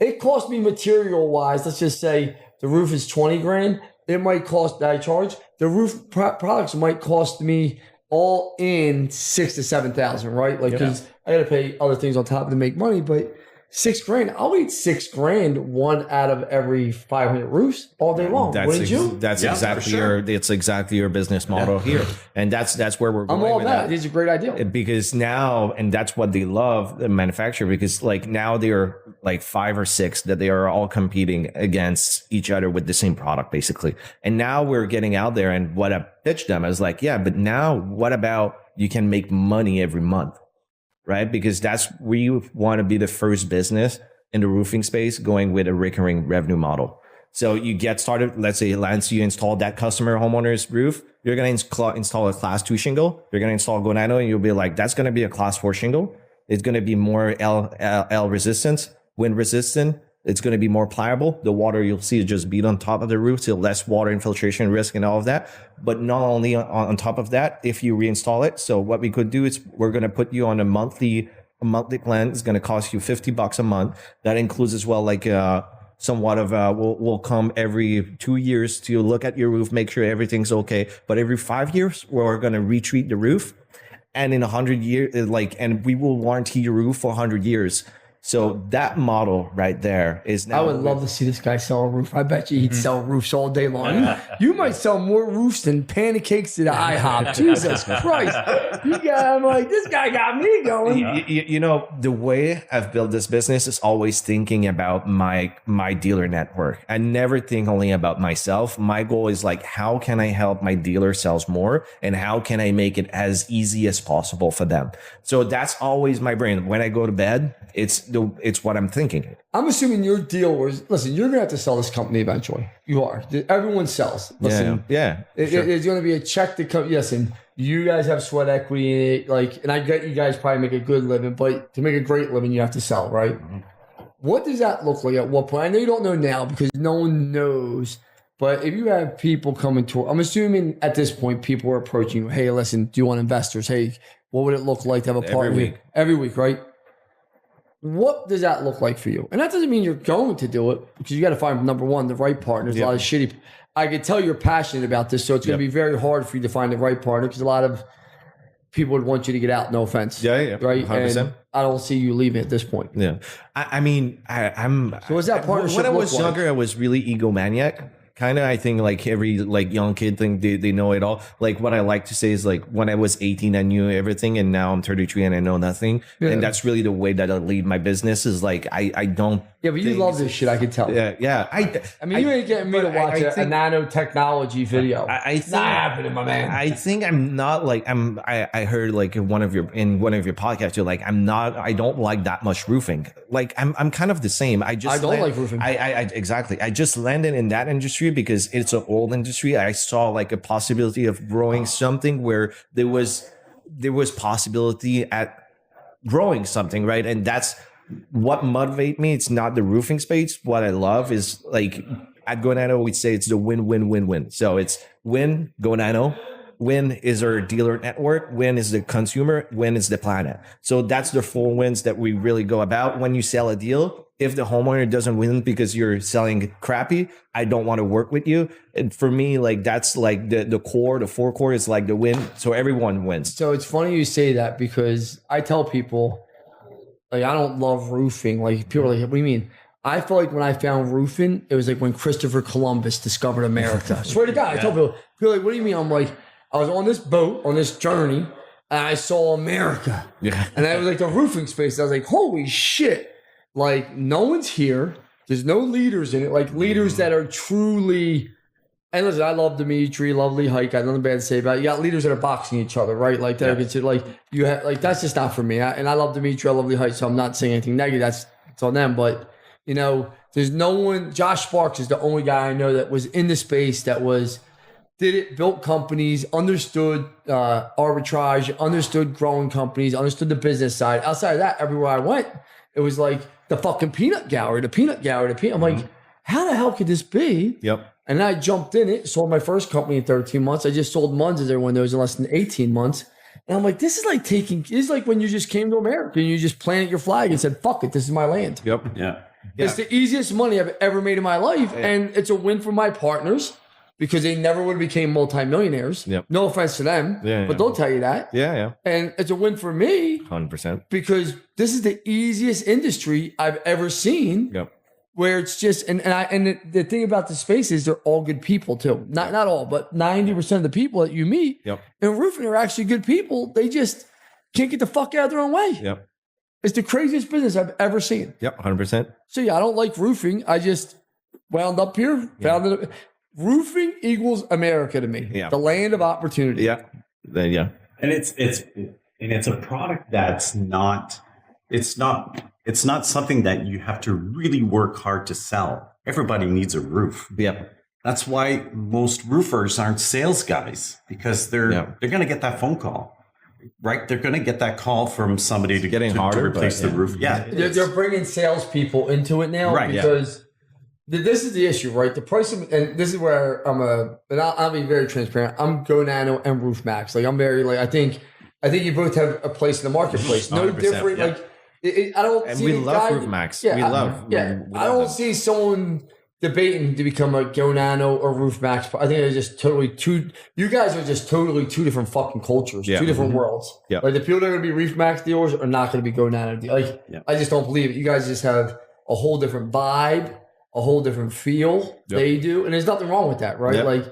It cost me material wise, let's just say the roof is 20 grand. It might cost, that I charge, the roof products might cost me all in 6,000 to 7,000, right? Because I got to pay other things on top to make money, but $6 grand, I'll eat $6 grand one out of every 500 roofs all day long. Wouldn't you? That's exactly your business model here, and that's where we're going. I'm all about it. It's a great idea because now, and that's what they love the manufacturer, because like now they're like 5 or 6 that they are all competing against each other with the same product basically, and now we're getting out there, and what I pitched them is like, yeah, but now what about you can make money every month? Right? Because we want to be the first business in the roofing space going with a recurring revenue model. So you get started, let's say Lance, you install that customer homeowner's roof, you're going to install a class 2 shingle, you're going to install Go Nano, and you'll be like, that's going to be a class 4 shingle. It's going to be more L resistant, wind resistant. It's going to be more pliable. The water you'll see just beat on top of the roof, so less water infiltration risk and all of that. But not only on top of that, if you reinstall it. So what we could do is we're going to put you on a monthly plan. It's going to cost you $50 a month. That includes as well like somewhat of we'll come every 2 years to look at your roof, make sure everything's okay. But every 5 years, we're going to retreat the roof. And in 100 years, and we will warranty your roof for 100 years. So that model right there is now. I would love to see this guy sell a roof. I bet you he'd sell roofs all day long. You might sell more roofs than pancakes at IHOP. Jesus Christ. I'm like, this guy got me going. You know, the way I've built this business is always thinking about my dealer network. I never think only about myself. My goal is like, how can I help my dealer sell more? And how can I make it as easy as possible for them? So that's always my brain. When I go to bed, it's what I'm thinking. I'm assuming your deal was, listen, you're going to have to sell this company eventually. You are. Everyone sells. Listen, yeah. There's going to be a check to come. Listen, you guys have sweat equity in it. Like, and I get you guys probably make a good living, but to make a great living, you have to sell, right? Mm-hmm. What does that look like at what point? I know you don't know now because no one knows. But if you have people coming to, I'm assuming at this point, people are approaching you. Hey, listen, do you want investors? Hey, what would it look like to have a partner? Every week, right? What does that look like for you? And that doesn't mean you're going to do it because you got to find, number one, the right partner. There's a lot of shitty. I can tell you're passionate about this, so it's going to be very hard for you to find the right partner because a lot of people would want you to get out. No offense. Yeah. Right. 100%. And I don't see you leaving at this point. Yeah. I'm. So what's that partnership? When I was look younger, like? I was really egomaniac. Kind of, I think like every like young kid think they know it all. Like what I like to say is like when I was 18, I knew everything, and now I'm 33 and I know nothing. Yeah. And that's really the way that I lead my business. Is like I don't. Yeah, but you love this shit. I can tell. Yeah. I mean, you ain't getting me to watch a nanotechnology video. I think not happening, my man. I think I'm not like I heard like in one of your podcasts, you're like I don't like that much roofing. Like I'm kind of the same. I don't like roofing. Exactly. I just landed in that industry because it's an old industry. I saw like a possibility of growing something where there was possibility at growing something, right? And that's what motivates me. It's not the roofing space. What I love is like at Go Nano, we say it's the win. So it's win, Go Nano. Win is our dealer network. Win is the consumer. Win is the planet. So that's the 4 wins that we really go about. When you sell a deal, if the homeowner doesn't win because you're selling crappy, I don't want to work with you. And for me, like that's like the core, the 4 core is like the win. So everyone wins. So it's funny you say that because I tell people, like, I don't love roofing. Like people are like, what do you mean? I feel like when I found roofing, it was like when Christopher Columbus discovered America. I swear to God, I told people like, what do you mean? I'm like, I was on this boat, on this journey, and I saw America. Yeah. And that was like the roofing space. I was like, holy shit. Like, no one's here. There's no leaders in it. Like, leaders that are truly... And listen, I love Dimitri, lovely hike. I have nothing bad to say about it. You got leaders that are boxing each other, right? Like, that are considered, like, you have, like, that's just not for me. And I love Dimitri, I love the hike, so I'm not saying anything negative. It's on them. But, you know, there's no one... Josh Sparks is the only guy I know that was in the space that was... did it, built companies, understood arbitrage, understood growing companies, understood the business side. Outside of that, everywhere I went, it was like the fucking peanut gallery. I'm like, how the hell could this be? Yep. And then I jumped in it, sold my first company in 13 months. I just sold Munz's there when there was in less than 18 months. And I'm like, this is like when you just came to America and you just planted your flag and said, fuck it, this is my land. Yep. Yeah. It's the easiest money I've ever made in my life. Yeah. And it's a win for my partners. Because they never would have became multimillionaires. Yep. No offense to them, but they'll tell you that. Yeah. And it's a win for me. 100%. Because this is the easiest industry I've ever seen. Yep. Where it's just, and the thing about the space is they're all good people too. Not all, but 90% of the people that you meet in roofing are actually good people. They just can't get the fuck out of their own way. Yep. It's the craziest business I've ever seen. Yep, 100%. So yeah, I don't like roofing. I just wound up here, found it. Roofing equals America to me. Yeah. The land of opportunity. Yeah. And it's a product that's not it's not something that you have to really work hard to sell. Everybody needs a roof. Yep. That's why most roofers aren't sales guys, because they're going to get that phone call, right? They're going to get that call from somebody to replace the roof. Yeah, they're bringing salespeople into it now, right? Because this is the issue, right? The price of, and this is where I'll be very transparent. I'm Go Nano and Roof Max. Like I'm very I think you both have a place in the marketplace. No different. Yeah. I don't. And we love Roof Max. Yeah, we love. I don't see someone debating to become a Go Nano or Roof Max. I think they're just totally two. You guys are just totally two different fucking cultures, two different worlds. Yeah. Like the people that are going to be Roof Max dealers are not going to be Go Nano dealers. I just don't believe it. You guys just have a whole different vibe, a whole different feel. They do, and there's nothing wrong with that, right? Like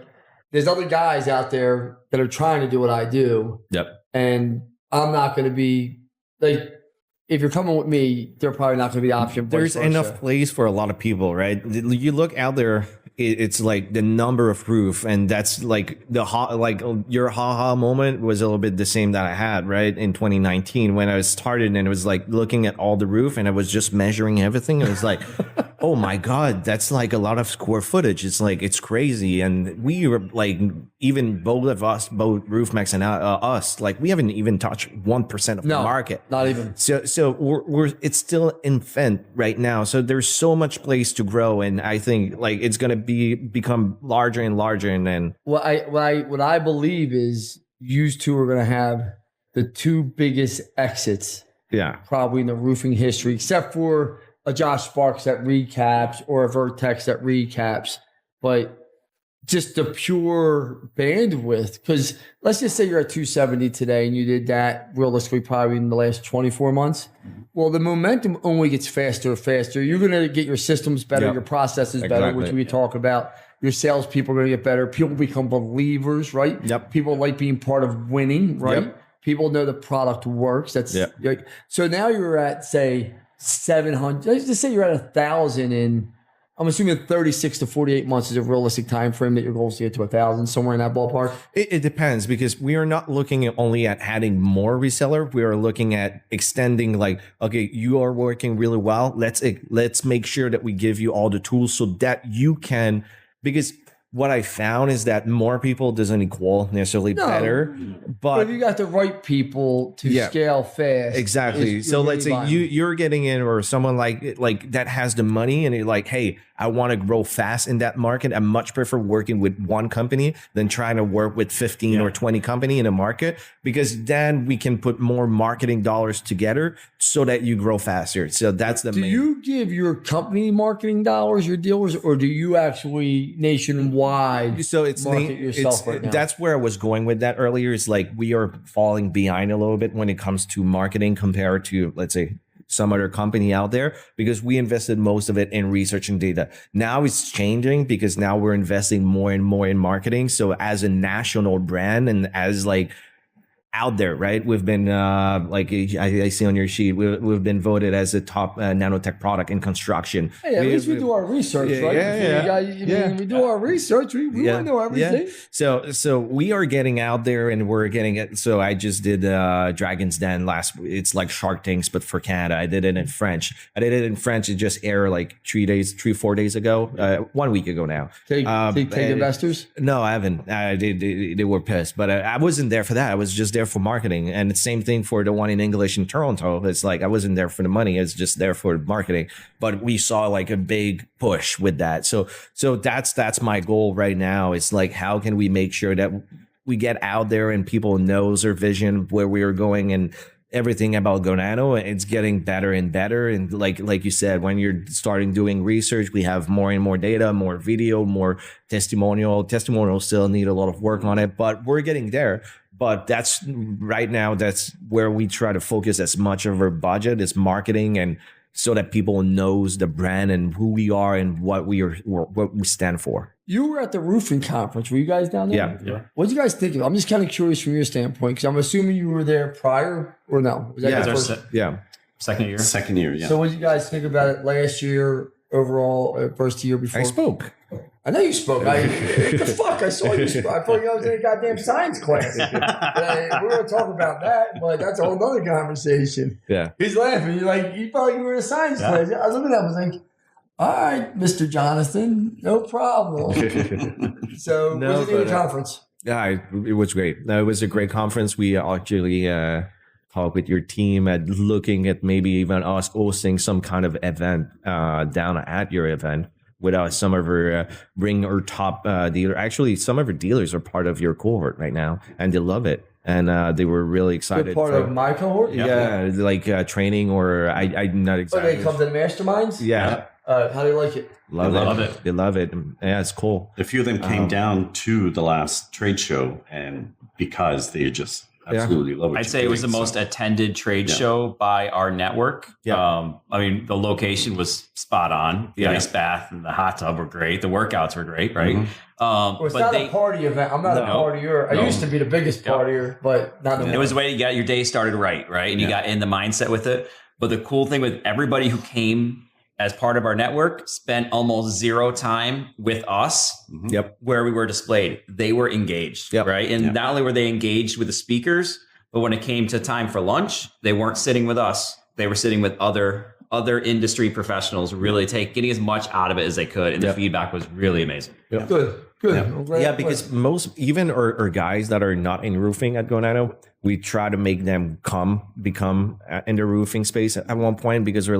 there's other guys out there that are trying to do what I do. And I'm not going to be like. If you're coming with me, they're probably not going to be the option. There's enough place for a lot of people, right? You look out there, it's like the number of roof, and that's like your haha moment was a little bit the same that I had, right? In 2019 when I started, and it was like looking at all the roof, and I was just measuring everything. It was like, oh my God, that's like a lot of square footage. It's like, it's crazy. And we were like, even both of us, both Roof Max and us, like we haven't even touched 1% of the market. Not even. So we're it's still infant right now. So there's so much place to grow. And I think like it's going to become larger and larger. And then what I believe is you two are going to have the two biggest exits. Probably in the roofing history, except for a Josh Sparks that recaps or a Vertex that recaps, but just the pure bandwidth. Because let's just say you're at 270 today and you did that realistically probably in the last 24 months. Well, the momentum only gets faster and faster. You're going to get your systems better, your processes better, which we talk about. Your salespeople are going to get better. People become believers, right? People like being part of winning, right? People know the product works. That's so now you're at, say, 700. Let's just say you're at 1,000 in, I'm assuming 36 to 48 months is a realistic time frame that your goal is to get to 1,000, somewhere in that ballpark. It depends, because we are not looking at only at adding more reseller. We are looking at extending, like, okay, you are working really well. Let's make sure that we give you all the tools so that you can, because what I found is that more people doesn't equal necessarily better, but if you got the right people to scale fast, exactly. So let's say you're getting in, or someone like that has the money, and you're like, hey, I want to grow fast in that market. I much prefer working with one company than trying to work with 15 or 20 company in a market, because then we can put more marketing dollars together so that you grow faster. So that's the main. Do you give your company marketing dollars, your dealers, or do you actually nationwide market yourself right now? That's where I was going with that earlier. Is like we are falling behind a little bit when it comes to marketing compared to, let's say, some other company out there, because we invested most of it in research and data. Now it's changing, because now we're investing more and more in marketing. So as a national brand and as like out there, right? We've been like I see on your sheet, we've been voted as a top nanotech product in construction. Hey, at least we do our research, right? We do our research. We want to know everything. So we are getting out there, and we're getting it. So I just did Dragon's Den it's like Shark Tanks, but for Canada. I did it in French. It just aired like 3-4 days ago, 1 week ago now. Take investors? No, I haven't. They were pissed, but I wasn't there for that. I was just there for marketing. And the same thing for the one in English in Toronto. It's like I wasn't there for the money. It's just there for marketing. But we saw like a big push with that. So that's my goal right now. It's like, how can we make sure that we get out there and people knows our vision, where we are going, and everything about Go Nano. It's getting better and better. And like you said, when you're starting doing research, we have more and more data, more video, more testimonial. Testimonials still need a lot of work on it, but we're getting there. But that's right now, that's where we try to focus as much of our budget is marketing, and so that people knows the brand and who we are and what we stand for. You were at the roofing conference. Were you guys down there? Yeah. What did you guys think of it? I'm just kind of curious from your standpoint, because I'm assuming you were there prior, or no? Was that second year. Second year, yeah. So what did you guys think about it last year overall, first year before? I spoke. I know you spoke. What the fuck? I saw you spoke. I thought you was in a goddamn science class. We're going to talk about that, but that's a whole other conversation. Yeah. He's laughing. You're like, you thought you were in a science class. I was looking at him. I was like, all right, Mr. Jonathan, no problem. So, was it a conference? Yeah, it was great. No, it was a great conference. We actually talked with your team at looking at maybe even us hosting some kind of event down at your event with some of our bring our top dealer. Actually, some of our dealers are part of your cohort right now, and they love it. And they were really excited. They're part of my cohort? Yeah, like training or I'm not exactly. Oh, they come to the masterminds? Yeah. How do you like it? Love it. They love it. Yeah, it's cool. A few of them came down to the last trade show, and because they just absolutely love it. I'd say it was the most attended trade show by our network. Yeah. I mean, the location was spot on. The ice bath and the hot tub were great. The workouts were great, right? Well, it's not a party event. I'm not a partier. I used to be the biggest partier, but not anymore. It was the way you got your day started right? And you got in the mindset with it. But the cool thing with everybody who came as part of our network spent almost zero time with us where we were displayed. They were engaged, right? And not only were they engaged with the speakers, but when it came to time for lunch, they weren't sitting with us. They were sitting with other industry professionals, really getting as much out of it as they could. And the feedback was really amazing. Good. Yeah, because most, even our guys that are not in roofing at Go Nano, we try to make them become in the roofing space at one point, because we're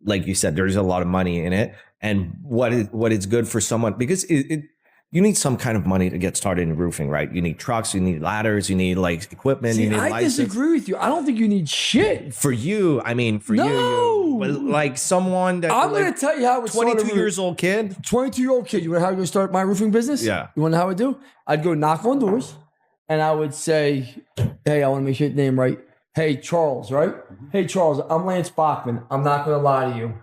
like you said, there's a lot of money in it. And what is good for someone, because you need some kind of money to get started in roofing, right? You need trucks, you need ladders, you need like equipment, you need license. I disagree with you. I don't think you need shit. For you, I mean, you, but like someone that I'm going to tell you how it's 22 years old kid. 22-year-old kid. You want to know how I go start my roofing business? Yeah. You want to know how I do? I'd go knock on doors and I would say, hey, I want to make sure your name right. Hey, Charles, right? Hey, Charles, I'm Lance Bachman. I'm not going to lie to you.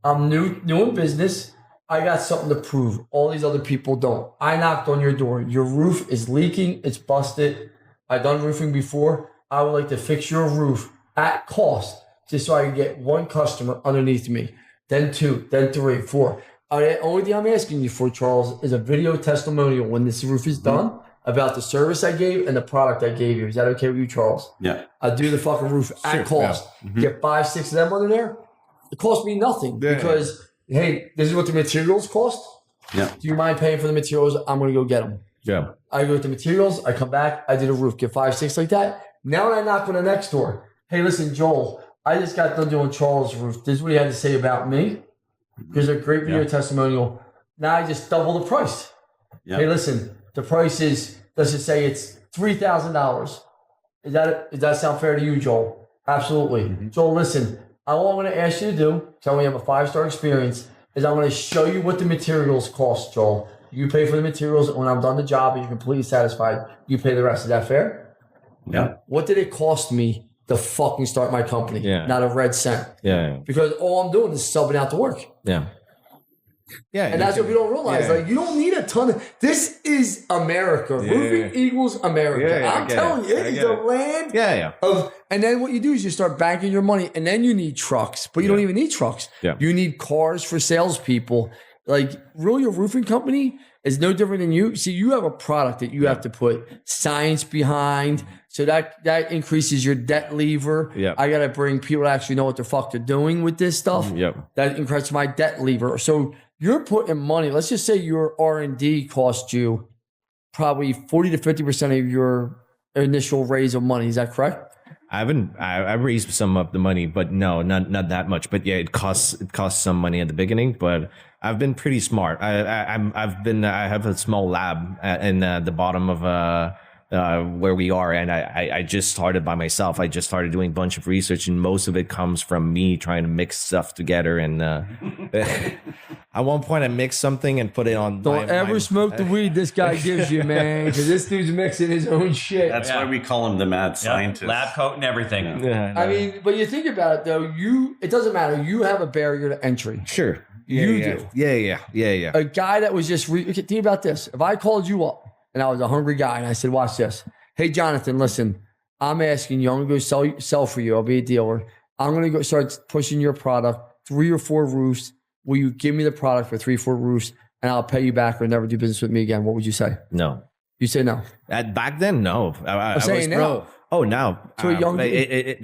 I'm new in business. I got something to prove. All these other people don't. I knocked on your door. Your roof is leaking. It's busted. I've done roofing before. I would like to fix your roof at cost just so I can get one customer underneath me. Then 2, then 3, 4. The only thing I'm asking you for, Charles, is a video testimonial when this roof is done about the service I gave and the product I gave you. Is that okay with you, Charles? Yeah. I'll do the fucking roof at cost. Get 5, 6 of them under there. It cost me nothing because, hey, this is what the materials cost. Yeah. Do you mind paying for the materials? I'm going to go get them. Yeah. I go with the materials. I come back. I did a roof. Get 5, 6 like that. Now when I knock on the next door, hey, listen, Joel, I just got done doing Charles' roof. This is what he had to say about me. Here's a great video testimonial. Now I just double the price. Yep. Hey, listen, the price is, let's just say it's $3,000. Does that sound fair to you, Joel? Absolutely. Joel, listen, all I'm going to ask you to do, tell me you have a 5-star experience, is I'm going to show you what the materials cost, Joel. You pay for the materials, and when I'm done the job and you're completely satisfied, you pay the rest. Is that fair? Yeah. What did it cost me to fucking start my company? Yeah. Not a red cent. Yeah. Because all I'm doing is subbing out the work. Yeah. Yeah. And that's what we don't realize. Like, you don't need a ton of, this is America. Roofing equals America. I'm telling you, it is the land of, and then what you do is you start banking your money, and then you need trucks, but you don't even need trucks. Yeah. You need cars for salespeople. Like, really, a roofing company is no different than you. See, you have a product that you have to put science behind. So that increases your debt lever. Yeah. I got to bring people to actually know what the fuck they're doing with this stuff. That increases my debt lever. So you're putting money. Let's just say your R&D cost you probably 40 to 50% of your initial raise of money. Is that correct? I've raised some of the money, but no, not that much. But yeah, it costs some money at the beginning. But I've been pretty smart. I have a small lab in the bottom of where we are, and I just started by myself. I just started doing a bunch of research, and most of it comes from me trying to mix stuff together. And at one point, I mixed something and put it on. Don't ever smoke the weed this guy gives you, man, because this dude's mixing his own shit. That's why we call him the mad scientist. Lab coat and everything. I mean, but you think about it though. It doesn't matter. You have a barrier to entry. Sure. You do. Yeah. A guy that was just think about this. If I called you up and I was a hungry guy and I said, watch this. Hey, Jonathan, listen, I'm asking you, I'm going to go sell for you. I'll be a dealer. I'm going to go start pushing your product, 3 or 4 roofs. Will you give me the product for 3 or 4 roofs? And and I'll pay you back or never do business with me again, what would you say? No. You say no. Back then, no. I'm saying now. Oh, now. To a young it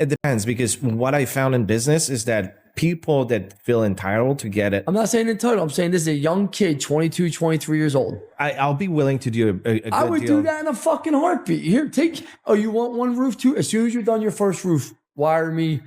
depends, because what I found in business is that people that feel entitled to get it. I'm not saying entitled. I'm saying this is a young kid, 22, 23 years old. I'll be willing to do a good I would deal. do that in a fucking heartbeat. Here, you want one roof too? As soon as you're done your first roof, wire me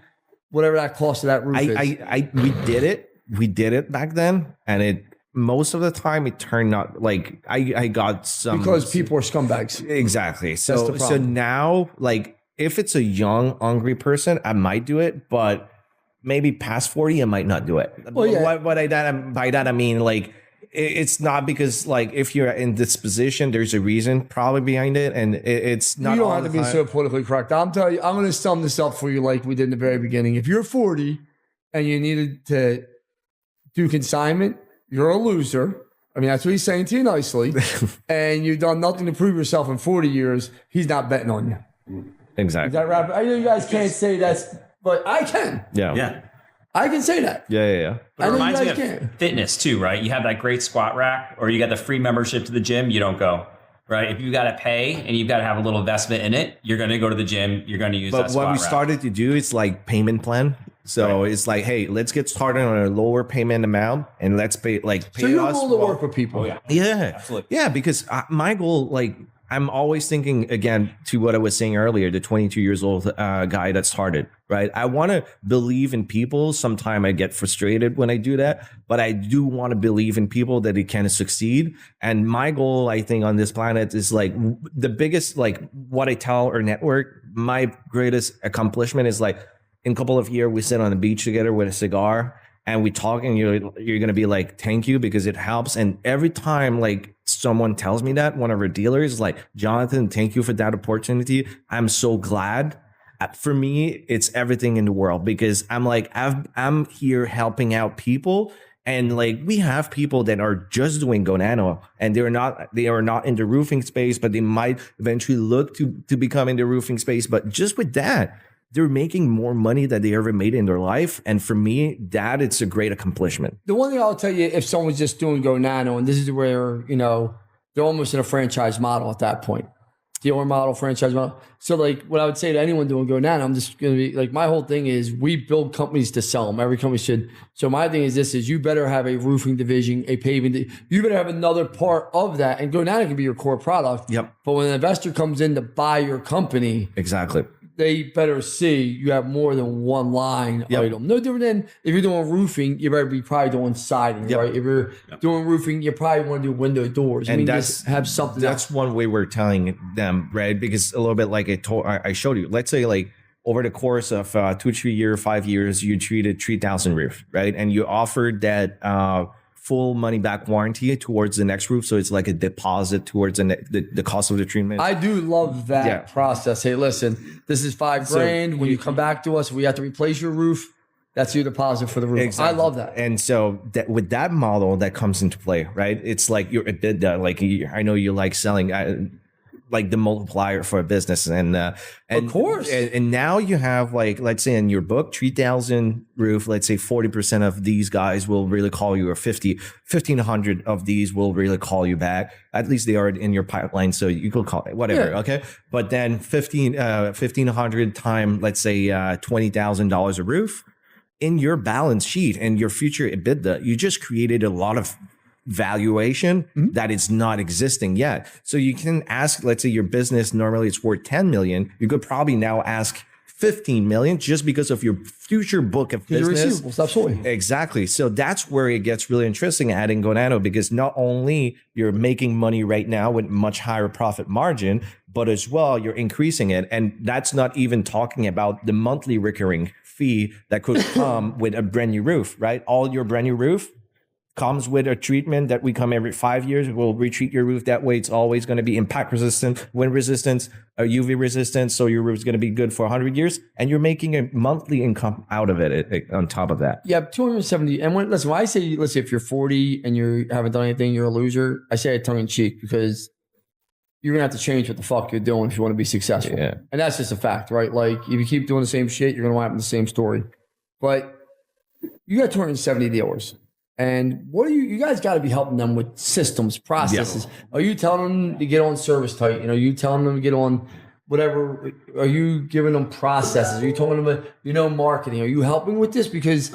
whatever that cost of that roof is. We did it back then, and most of the time it turned out like I got some, because people are scumbags. Exactly. So now, like, if it's a young, hungry person, I might do it, but maybe past 40, I might not do it. Well, yeah. By that I mean, like, it's not because, like, if you're in this position, there's a reason probably behind it, and it's not. You don't have to be so politically correct. I'm telling you, I'm going to sum this up for you like we did in the very beginning. If you're 40 and you needed to do consignment, you're a loser. I mean, that's what he's saying to you nicely. And you've done nothing to prove yourself in 40 years. He's not betting on you. Exactly. Is that right? I know you guys can't say that's, but I can. Yeah. I can say that. Yeah. But it reminds me of fitness too, right? You have that great squat rack, or you got the free membership to the gym, you don't go. Right? If you got to pay and you've got to have a little investment in it, you're going to go to the gym. You're going to use that squat rack. But what we started to do is like payment plan. So it's like, hey, let's get started on a lower payment amount, and let's pay so you're able to work with people. Oh, yeah, absolutely. Yeah, because my goal, like, I'm always thinking, again, to what I was saying earlier, the 22 years old guy that started, right? I want to believe in people. Sometimes I get frustrated when I do that, but I do want to believe in people that they can succeed. And my goal, I think, on this planet is like the biggest, like, what I tell our network, my greatest accomplishment is like, in a couple of years, we sit on the beach together with a cigar and we talk, and you're going to be like, thank you, because it helps. And every time, like, someone tells me that, one of our dealers, like, Jonathan, thank you for that opportunity, I'm so glad. For me, it's everything in the world, because I'm like, I'm here helping out people. And like, we have people that are just doing Go Nano, and they are not in the roofing space, but they might eventually look to become in the roofing space. But just with that, they're making more money than they ever made in their life. And for me, it's a great accomplishment. The one thing I'll tell you, if someone's just doing Go Nano, and this is where, they're almost in a franchise model at that point. Dealer model, franchise model. So like, what I would say to anyone doing Go Nano, I'm just going to be like, my whole thing is we build companies to sell them. Every company should. So my thing is you better have a roofing division, a paving, you better have another part of that. And Go Nano can be your core product. Yep. But when an investor comes in to buy your company. Exactly. They better see you have more than one line item. No different than if you're doing roofing, you better be probably doing siding, right? If you're doing roofing, you probably want to do window doors. And just have something. That's one way we're telling them, right? Because a little bit like I showed you. Let's say like over the course of 2 to 3 years, 5 years, you treated 3,000 roof, right? And you offered that full money back warranty towards the next roof. So it's like a deposit towards the cost of the treatment. I do love that process. Hey, listen, this is $5,000. When you come back to us, we have to replace your roof. That's your deposit for the roof. Exactly. I love that. And so with that model that comes into play, right? It's like you're a bit like, I know you like selling, like the multiplier for a business, and of course, and now you have, like, let's say in your book, 3,000 roof, let's say 40% of these guys will really call you, or 1,500 of these will really call you back. At least they are in your pipeline, so you could call it whatever. Okay, but then 1,500 times, let's say $20,000 a roof in your balance sheet and your future EBITDA, you just created a lot of valuation that is not existing yet. So you can ask, let's say your business normally it's worth 10 million. You could probably now ask 15 million just because of your future book of business. Receivables, absolutely. Exactly. So that's where it gets really interesting adding Go Nano, because not only you're making money right now with much higher profit margin, but as well, you're increasing it. And that's not even talking about the monthly recurring fee that could come with a brand new roof, right? All your brand new roof comes with a treatment that we come every 5 years. We'll retreat your roof. That way it's always going to be impact resistant, wind resistant, UV resistant. So your roof is going to be good for 100 years. And you're making a monthly income out of it on top of that. Yeah, 270. And when I say, if you're 40 and you haven't done anything, you're a loser, I say it tongue in cheek, because you're going to have to change what the fuck you're doing if you want to be successful. Yeah. And that's just a fact, right? Like, if you keep doing the same shit, you're going to wind up in the same story. But you got 270 dealers. And what do you guys got to be helping them with systems, processes? Are you telling them to get on Service Titan? Are you telling them to get on whatever? Are you giving them processes? Are you telling them, marketing? Are you helping with this? Because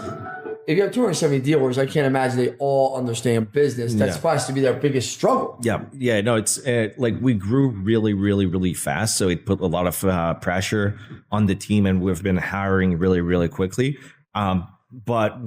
if you have 270 dealers, I can't imagine they all understand business. That's supposed to be their biggest struggle. Yeah. No, it's like we grew really, really, really fast. So it put a lot of pressure on the team, and we've been hiring really, really quickly. But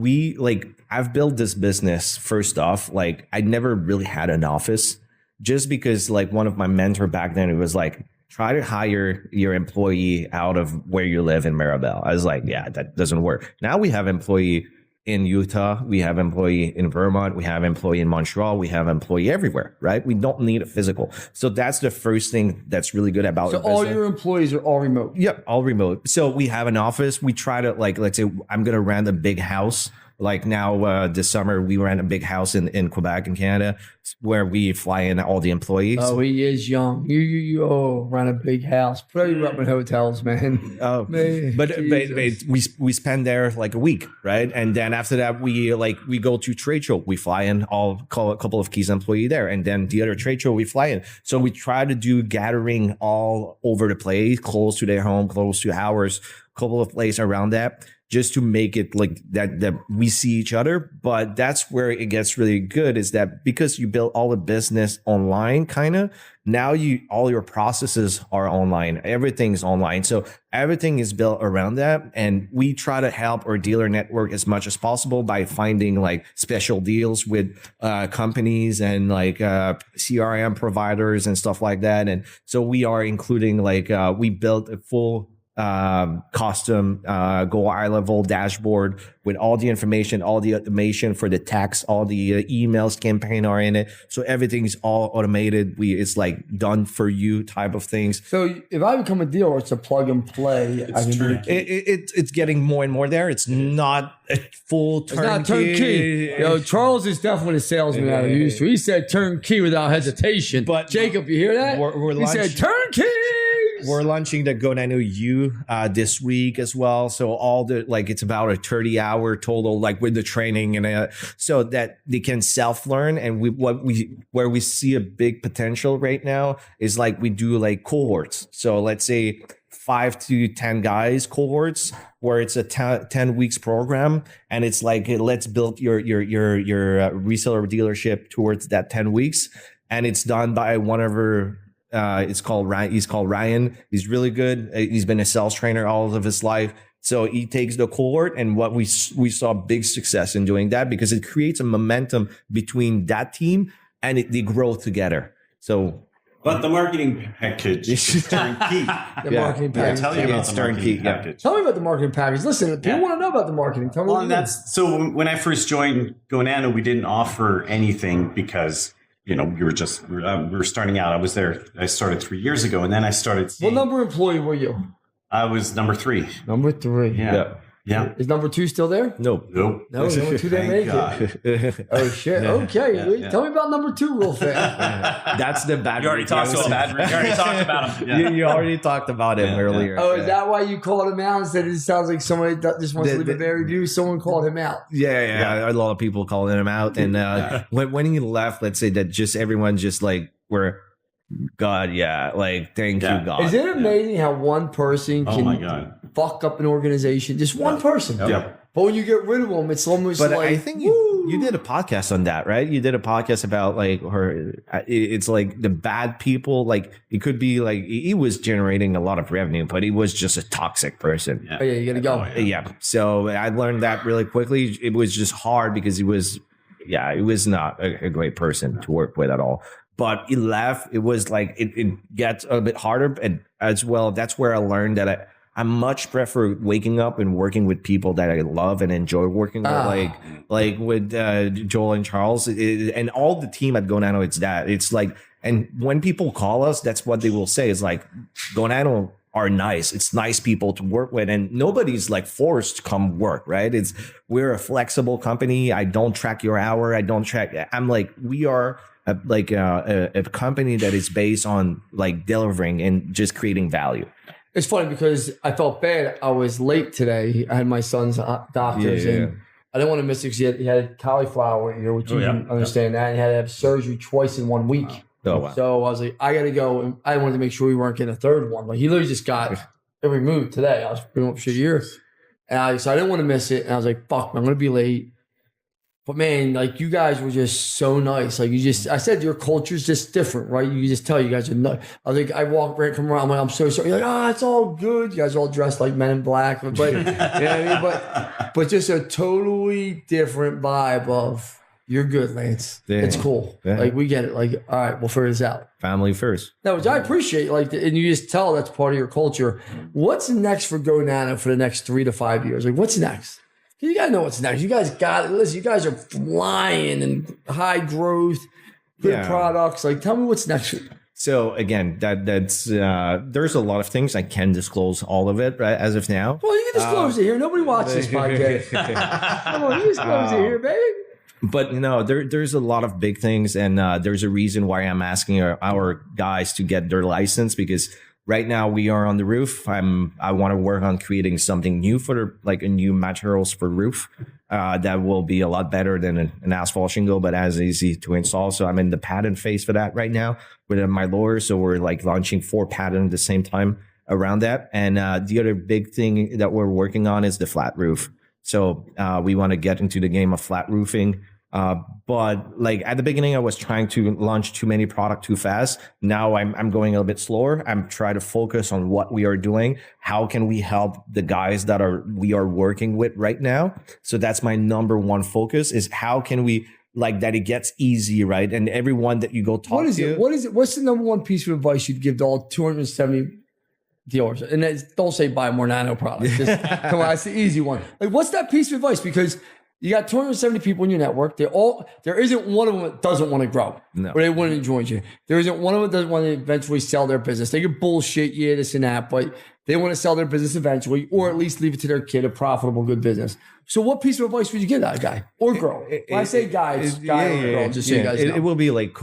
I've built this business, first off, like I never really had an office, just because like one of my mentor back then, it was like, try to hire your employee out of where you live in Maribel. I was like, yeah, that doesn't work. Now we have employee in Utah, we have employee in Vermont, we have employee in Montreal, we have employee everywhere, right? We don't need a physical. So that's the first thing that's really good about it. So all your employees are all remote? Yep, all remote. So we have an office. We try to let's say I'm going to rent a big house. Like now this summer, we rent a big house in Quebec in Canada where we fly in all the employees. Oh, he is young. You run a big house. Put you up in hotels, man. Oh, man, but we spend there like a week, right? And then after that, we go to trade show. We fly in, call a couple of Keys employee there, and then the other trade show we fly in. So we try to do gathering all over the place, close to their home, close to ours, couple of places around that, just to make it like that we see each other. But that's where it gets really good, is that because you build all the business online, kind of, now all your processes are online. Everything's online. So everything is built around that. And we try to help our dealer network as much as possible by finding like special deals with companies and like CRM providers and stuff like that. And so we are including we built a full custom Go eye level dashboard with all the information, all the automation for the tax, all the emails campaign are in it. So everything's all automated. It's like done for you type of things. So if I become a dealer, it's a plug and play. It's getting more and more there. It's not a full turnkey. It's not turnkey. Charles is definitely a salesman out of Houston. He said turnkey without hesitation. But Jacob, you hear that? He said turnkey. We're launching the Go Nano U this week as well. So it's about a 30-hour total, like with the training, and so that they can self-learn. And where we see a big potential right now is like we do like cohorts. So let's say 5 to 10 guys cohorts, where it's a 10 weeks program, and it's like let's build your reseller dealership towards that 10 weeks, and it's done by one of our. He's called Ryan. He's really good. He's been a sales trainer all of his life. So he takes the cohort, and what we saw big success in doing that, because it creates a momentum between that team and they grow together. So, but the marketing package is turnkey. Marketing package. Tell you about the marketing package. Tell me about the marketing package. Listen, people want to know about the marketing. Tell me. So when I first joined Go Nano, we didn't offer anything because we were starting out. I started 3 years ago, and then I started seeing. What number employee were you? I was number 3. Number 3. Yeah. Is number 2 still there? Nope. No, number 2 didn't make it. Oh shit. Yeah. Okay. Tell me about number 2 real fast. That's the bad. You already talked about him. Yeah. You already talked about him earlier. Oh, is that why you called him out and said it sounds like somebody just wants to leave a bad review? Someone called him out. Yeah. A lot of people calling him out, and when he left, let's say that just everyone just like were. God, thank you, God. Is it amazing how one person can fuck up an organization? Just one person. Yeah. But when you get rid of them, it's almost but like. I think you did a podcast on that, right? You did a podcast about it's like the bad people. Like it could be like he was generating a lot of revenue, but he was just a toxic person. Yeah, you gotta go. Yeah. So I learned that really quickly. It was just hard because he was not a great person to work with at all. But he left. It was like it gets a bit harder, and as well, that's where I learned that I much prefer waking up and working with people that I love and enjoy working with, like with Joel and Charles and all the team at Go Nano. It's that. It's like, and when people call us, that's what they will say. Is like, Go Nano are nice. It's nice people to work with, and nobody's like forced to come work, right? We're a flexible company. I don't track your hour. I don't track. I'm like, we are a company that is based on like delivering and just creating value. It's funny because I felt bad. I was late today. I had my son's doctors, and I didn't want to miss it because he had cauliflower ear, which you can understand that. And he had to have surgery twice in 1 week. Oh, wow. So I was like, I got to go. And I wanted to make sure we weren't getting a third one. Like he literally just got it removed today. I was pretty much a year. And so I didn't want to miss it. And I was like, fuck, I'm going to be late. But man, like you guys were just so nice. Like I said, your culture's just different, right? You just tell you guys are nuts. I think I walk right come around. I'm like, I'm so sorry. You're like, it's all good. You guys are all dressed like Men in Black, but you know what I mean? But just a totally different vibe of you're good, Lance. Yeah. It's cool. Yeah. Like we get it. Like, all right, we'll figure this out. Family first. No, which I appreciate. Like, and you just tell that's part of your culture. What's next for Go Nano for the next 3 to 5 years? Like, what's next? You guys know what's next. You guys got it. Listen, you guys are flying and high growth, good products. Like, tell me what's next. So again, that's there's a lot of things I can disclose all of it right as of now. Well, you can disclose it here. Nobody watches this podcast. Come on, you disclose it here, baby. But no, there's a lot of big things, and there's a reason why I'm asking our guys to get their license, because right now we are on the roof. I want to work on creating something new for like a new materials for roof that will be a lot better than an asphalt shingle, but as easy to install. So I'm in the patent phase for that right now with my lawyer. So we're like launching 4 patents at the same time around that. And the other big thing that we're working on is the flat roof. So we want to get into the game of flat roofing. But like at the beginning, I was trying to launch too many products too fast. Now I'm going a little bit slower. I'm trying to focus on what we are doing. How can we help the guys that we are working with right now? So that's my number one focus, is how can we like that it gets easy, right? And everyone that you go talk to. What is it? What's the number one piece of advice you'd give to all 270 dealers? And don't say buy more Nano products. Just, come on, that's the easy one. Like, what's that piece of advice? Because you got 270 people in your network. There isn't one of them that doesn't want to grow. No. Or they wouldn't have joined you. There isn't one of them that doesn't want to eventually sell their business. They could bullshit you, this and that, but they want to sell their business eventually, or at least leave it to their kid, a profitable, good business. So what piece of advice would you give that guy or girl? When I say guy, it's guy or girl, just so you guys know. It will be like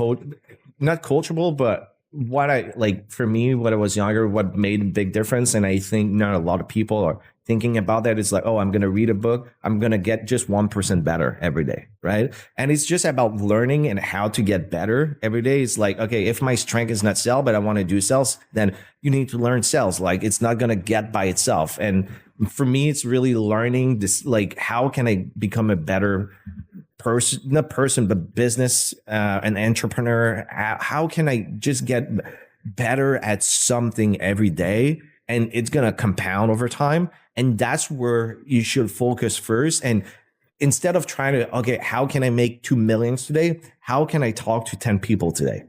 not coachable, but what I like for me, when I was younger, what made a big difference, and I think not a lot of people are thinking about that, is like, oh, I'm going to read a book. I'm going to get just 1% better every day, right? And it's just about learning and how to get better every day. It's like, okay, if my strength is not sell, but I want to do sales, then you need to learn sales. Like, it's not going to get by itself. And for me, it's really learning this, like, how can I become a better person, not person, but business, an entrepreneur? How can I just get better at something every day? And it's going to compound over time. And that's where you should focus first. And instead of trying to, okay, how can I make 2 million today? How can I talk to 10 people today?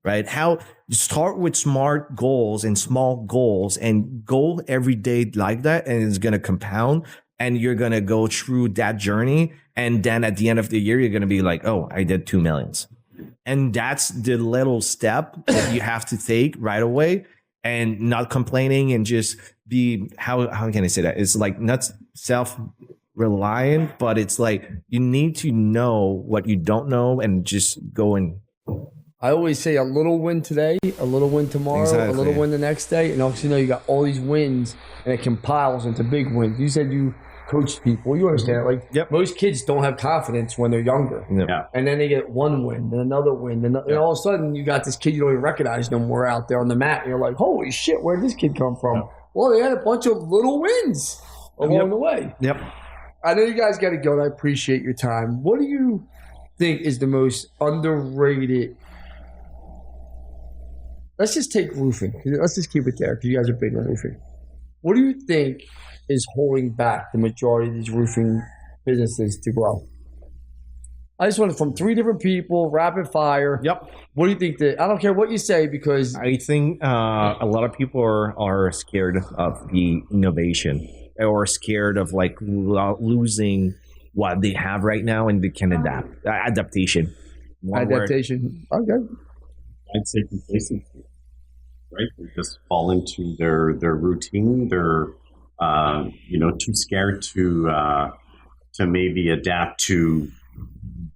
Right? How start with smart goals and small goals and go every day like that. And it's going to compound, and you're going to go through that journey. And then at the end of the year, you're going to be like, oh, I did 2 millions. And that's the little step that you have to take right away. And not complaining, and just be, how can I say that? It's like not self-reliant, but it's like you need to know what you don't know and just go and. I always say a little win today, a little win tomorrow, a little win the next day. And also, you got all these wins, and it compiles into big wins. You said you coach people. You understand it. Like, most kids don't have confidence when they're younger. Yeah. And then they get one win, then another win. And all of a sudden, you got this kid you don't even recognize no more out there on the mat. And you're like, holy shit, where did this kid come from? Yep. Well, they had a bunch of little wins along the way. Yep. I know you guys got to go, and I appreciate your time. What do you think is the most underrated? Let's just take roofing. Let's just keep it there, because you guys are big on roofing. What do you think is holding back the majority of these roofing businesses to grow? I just want it from 3 different people, rapid fire. Yep. What do you think I don't care what you say, because I think a lot of people are scared of the innovation, or scared of like losing what they have right now, and they can adapt. Adaptation. Adaptation. Okay. I'd say complacency. Right? They just fall into their routine. They're too scared to maybe adapt to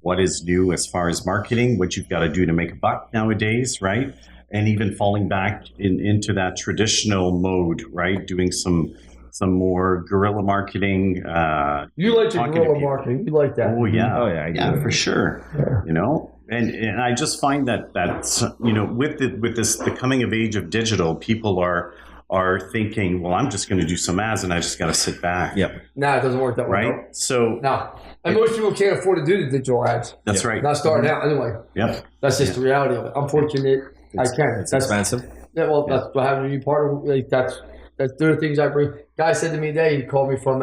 what is new as far as marketing, what you've got to do to make a buck nowadays, right? And even falling back into that traditional mode, right? Doing some some more guerrilla marketing. You like the guerrilla marketing. You like that. Oh, yeah. Oh, yeah. Yeah, for sure. Yeah. You know, and I just find that you know, with the coming of age of digital, people are thinking, well, I'm just going to do some ads and I just got to sit back. Yep. Nah, it doesn't work that way. Right. So no. And most people can't afford to do the digital ads. That's right. Not starting out anyway. Yep. That's just the reality of it. I'm fortunate I can. It's expensive. Yeah, well, that's what having a new partner. Like, that's the things I bring. Guy said to me today, he called me from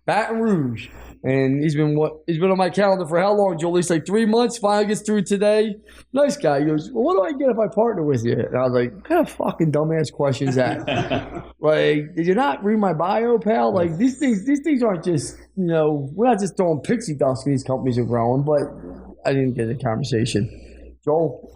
Baton Rouge, and he's been on my calendar for how long, Joel? He's like 3 months. Finally gets through today. Nice guy. He goes, well, what do I get if I partner with you? And I was like, what kind of fucking dumbass question is that? Like, did you not read my bio, pal? Like, these things aren't just, you know, we're not just throwing pixie dust. These companies are growing, but I didn't get a conversation. Joel.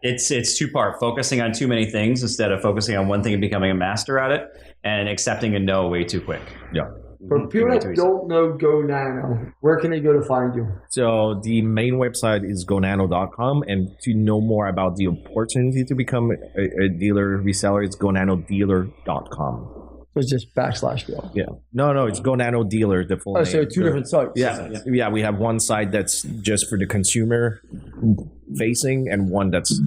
It's two-part, focusing on too many things instead of focusing on one thing and becoming a master at it, and accepting a no way too quick. Yeah. For people that don't know Go Nano, where can they go to find you? So the main website is gonano.com, and to know more about the opportunity to become a dealer reseller, it's gonanodealer.com. So it's just /deal. Yeah. No, it's Go Nano Dealer, the full name. So two different sites. Yeah, we have one site that's just for the consumer facing and one that's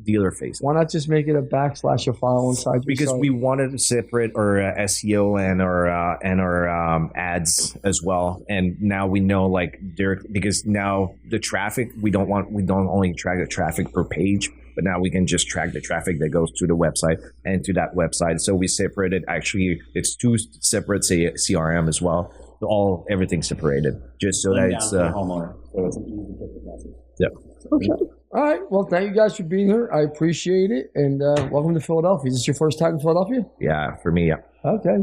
dealer facing. Why not just make it a / or file inside? Because we wanted to separate our SEO and our ads as well. And now we know, like, because now the traffic, we don't only track the traffic per page, but now we can just track the traffic that goes to the website and to that website. So we separated. Actually, it's two separate CRM as well. Everything separated, just so that it's homeowner. So it's an easy pickup message. Yep. Okay. All right. Well, thank you guys for being here. I appreciate it, and welcome to Philadelphia. Is this your first time in Philadelphia? Yeah, for me, yeah. Okay.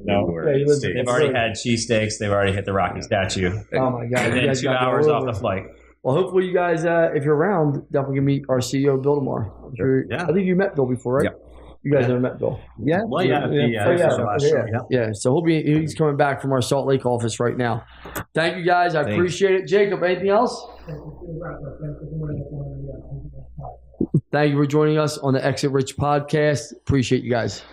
They've already had cheesesteaks. They've already hit the Rocky statue. Oh my God! And then 2 hours off the flight. Well, hopefully you guys, if you're around, definitely can meet our CEO, Bill, tomorrow. I think you met Bill before, right? Yep. You guys never met Bill? Yeah. Well, So he's coming back from our Salt Lake office right now. Thank you guys. I appreciate it. Jacob, anything else? Thank you for joining us on the Exit Rich podcast. Appreciate you guys.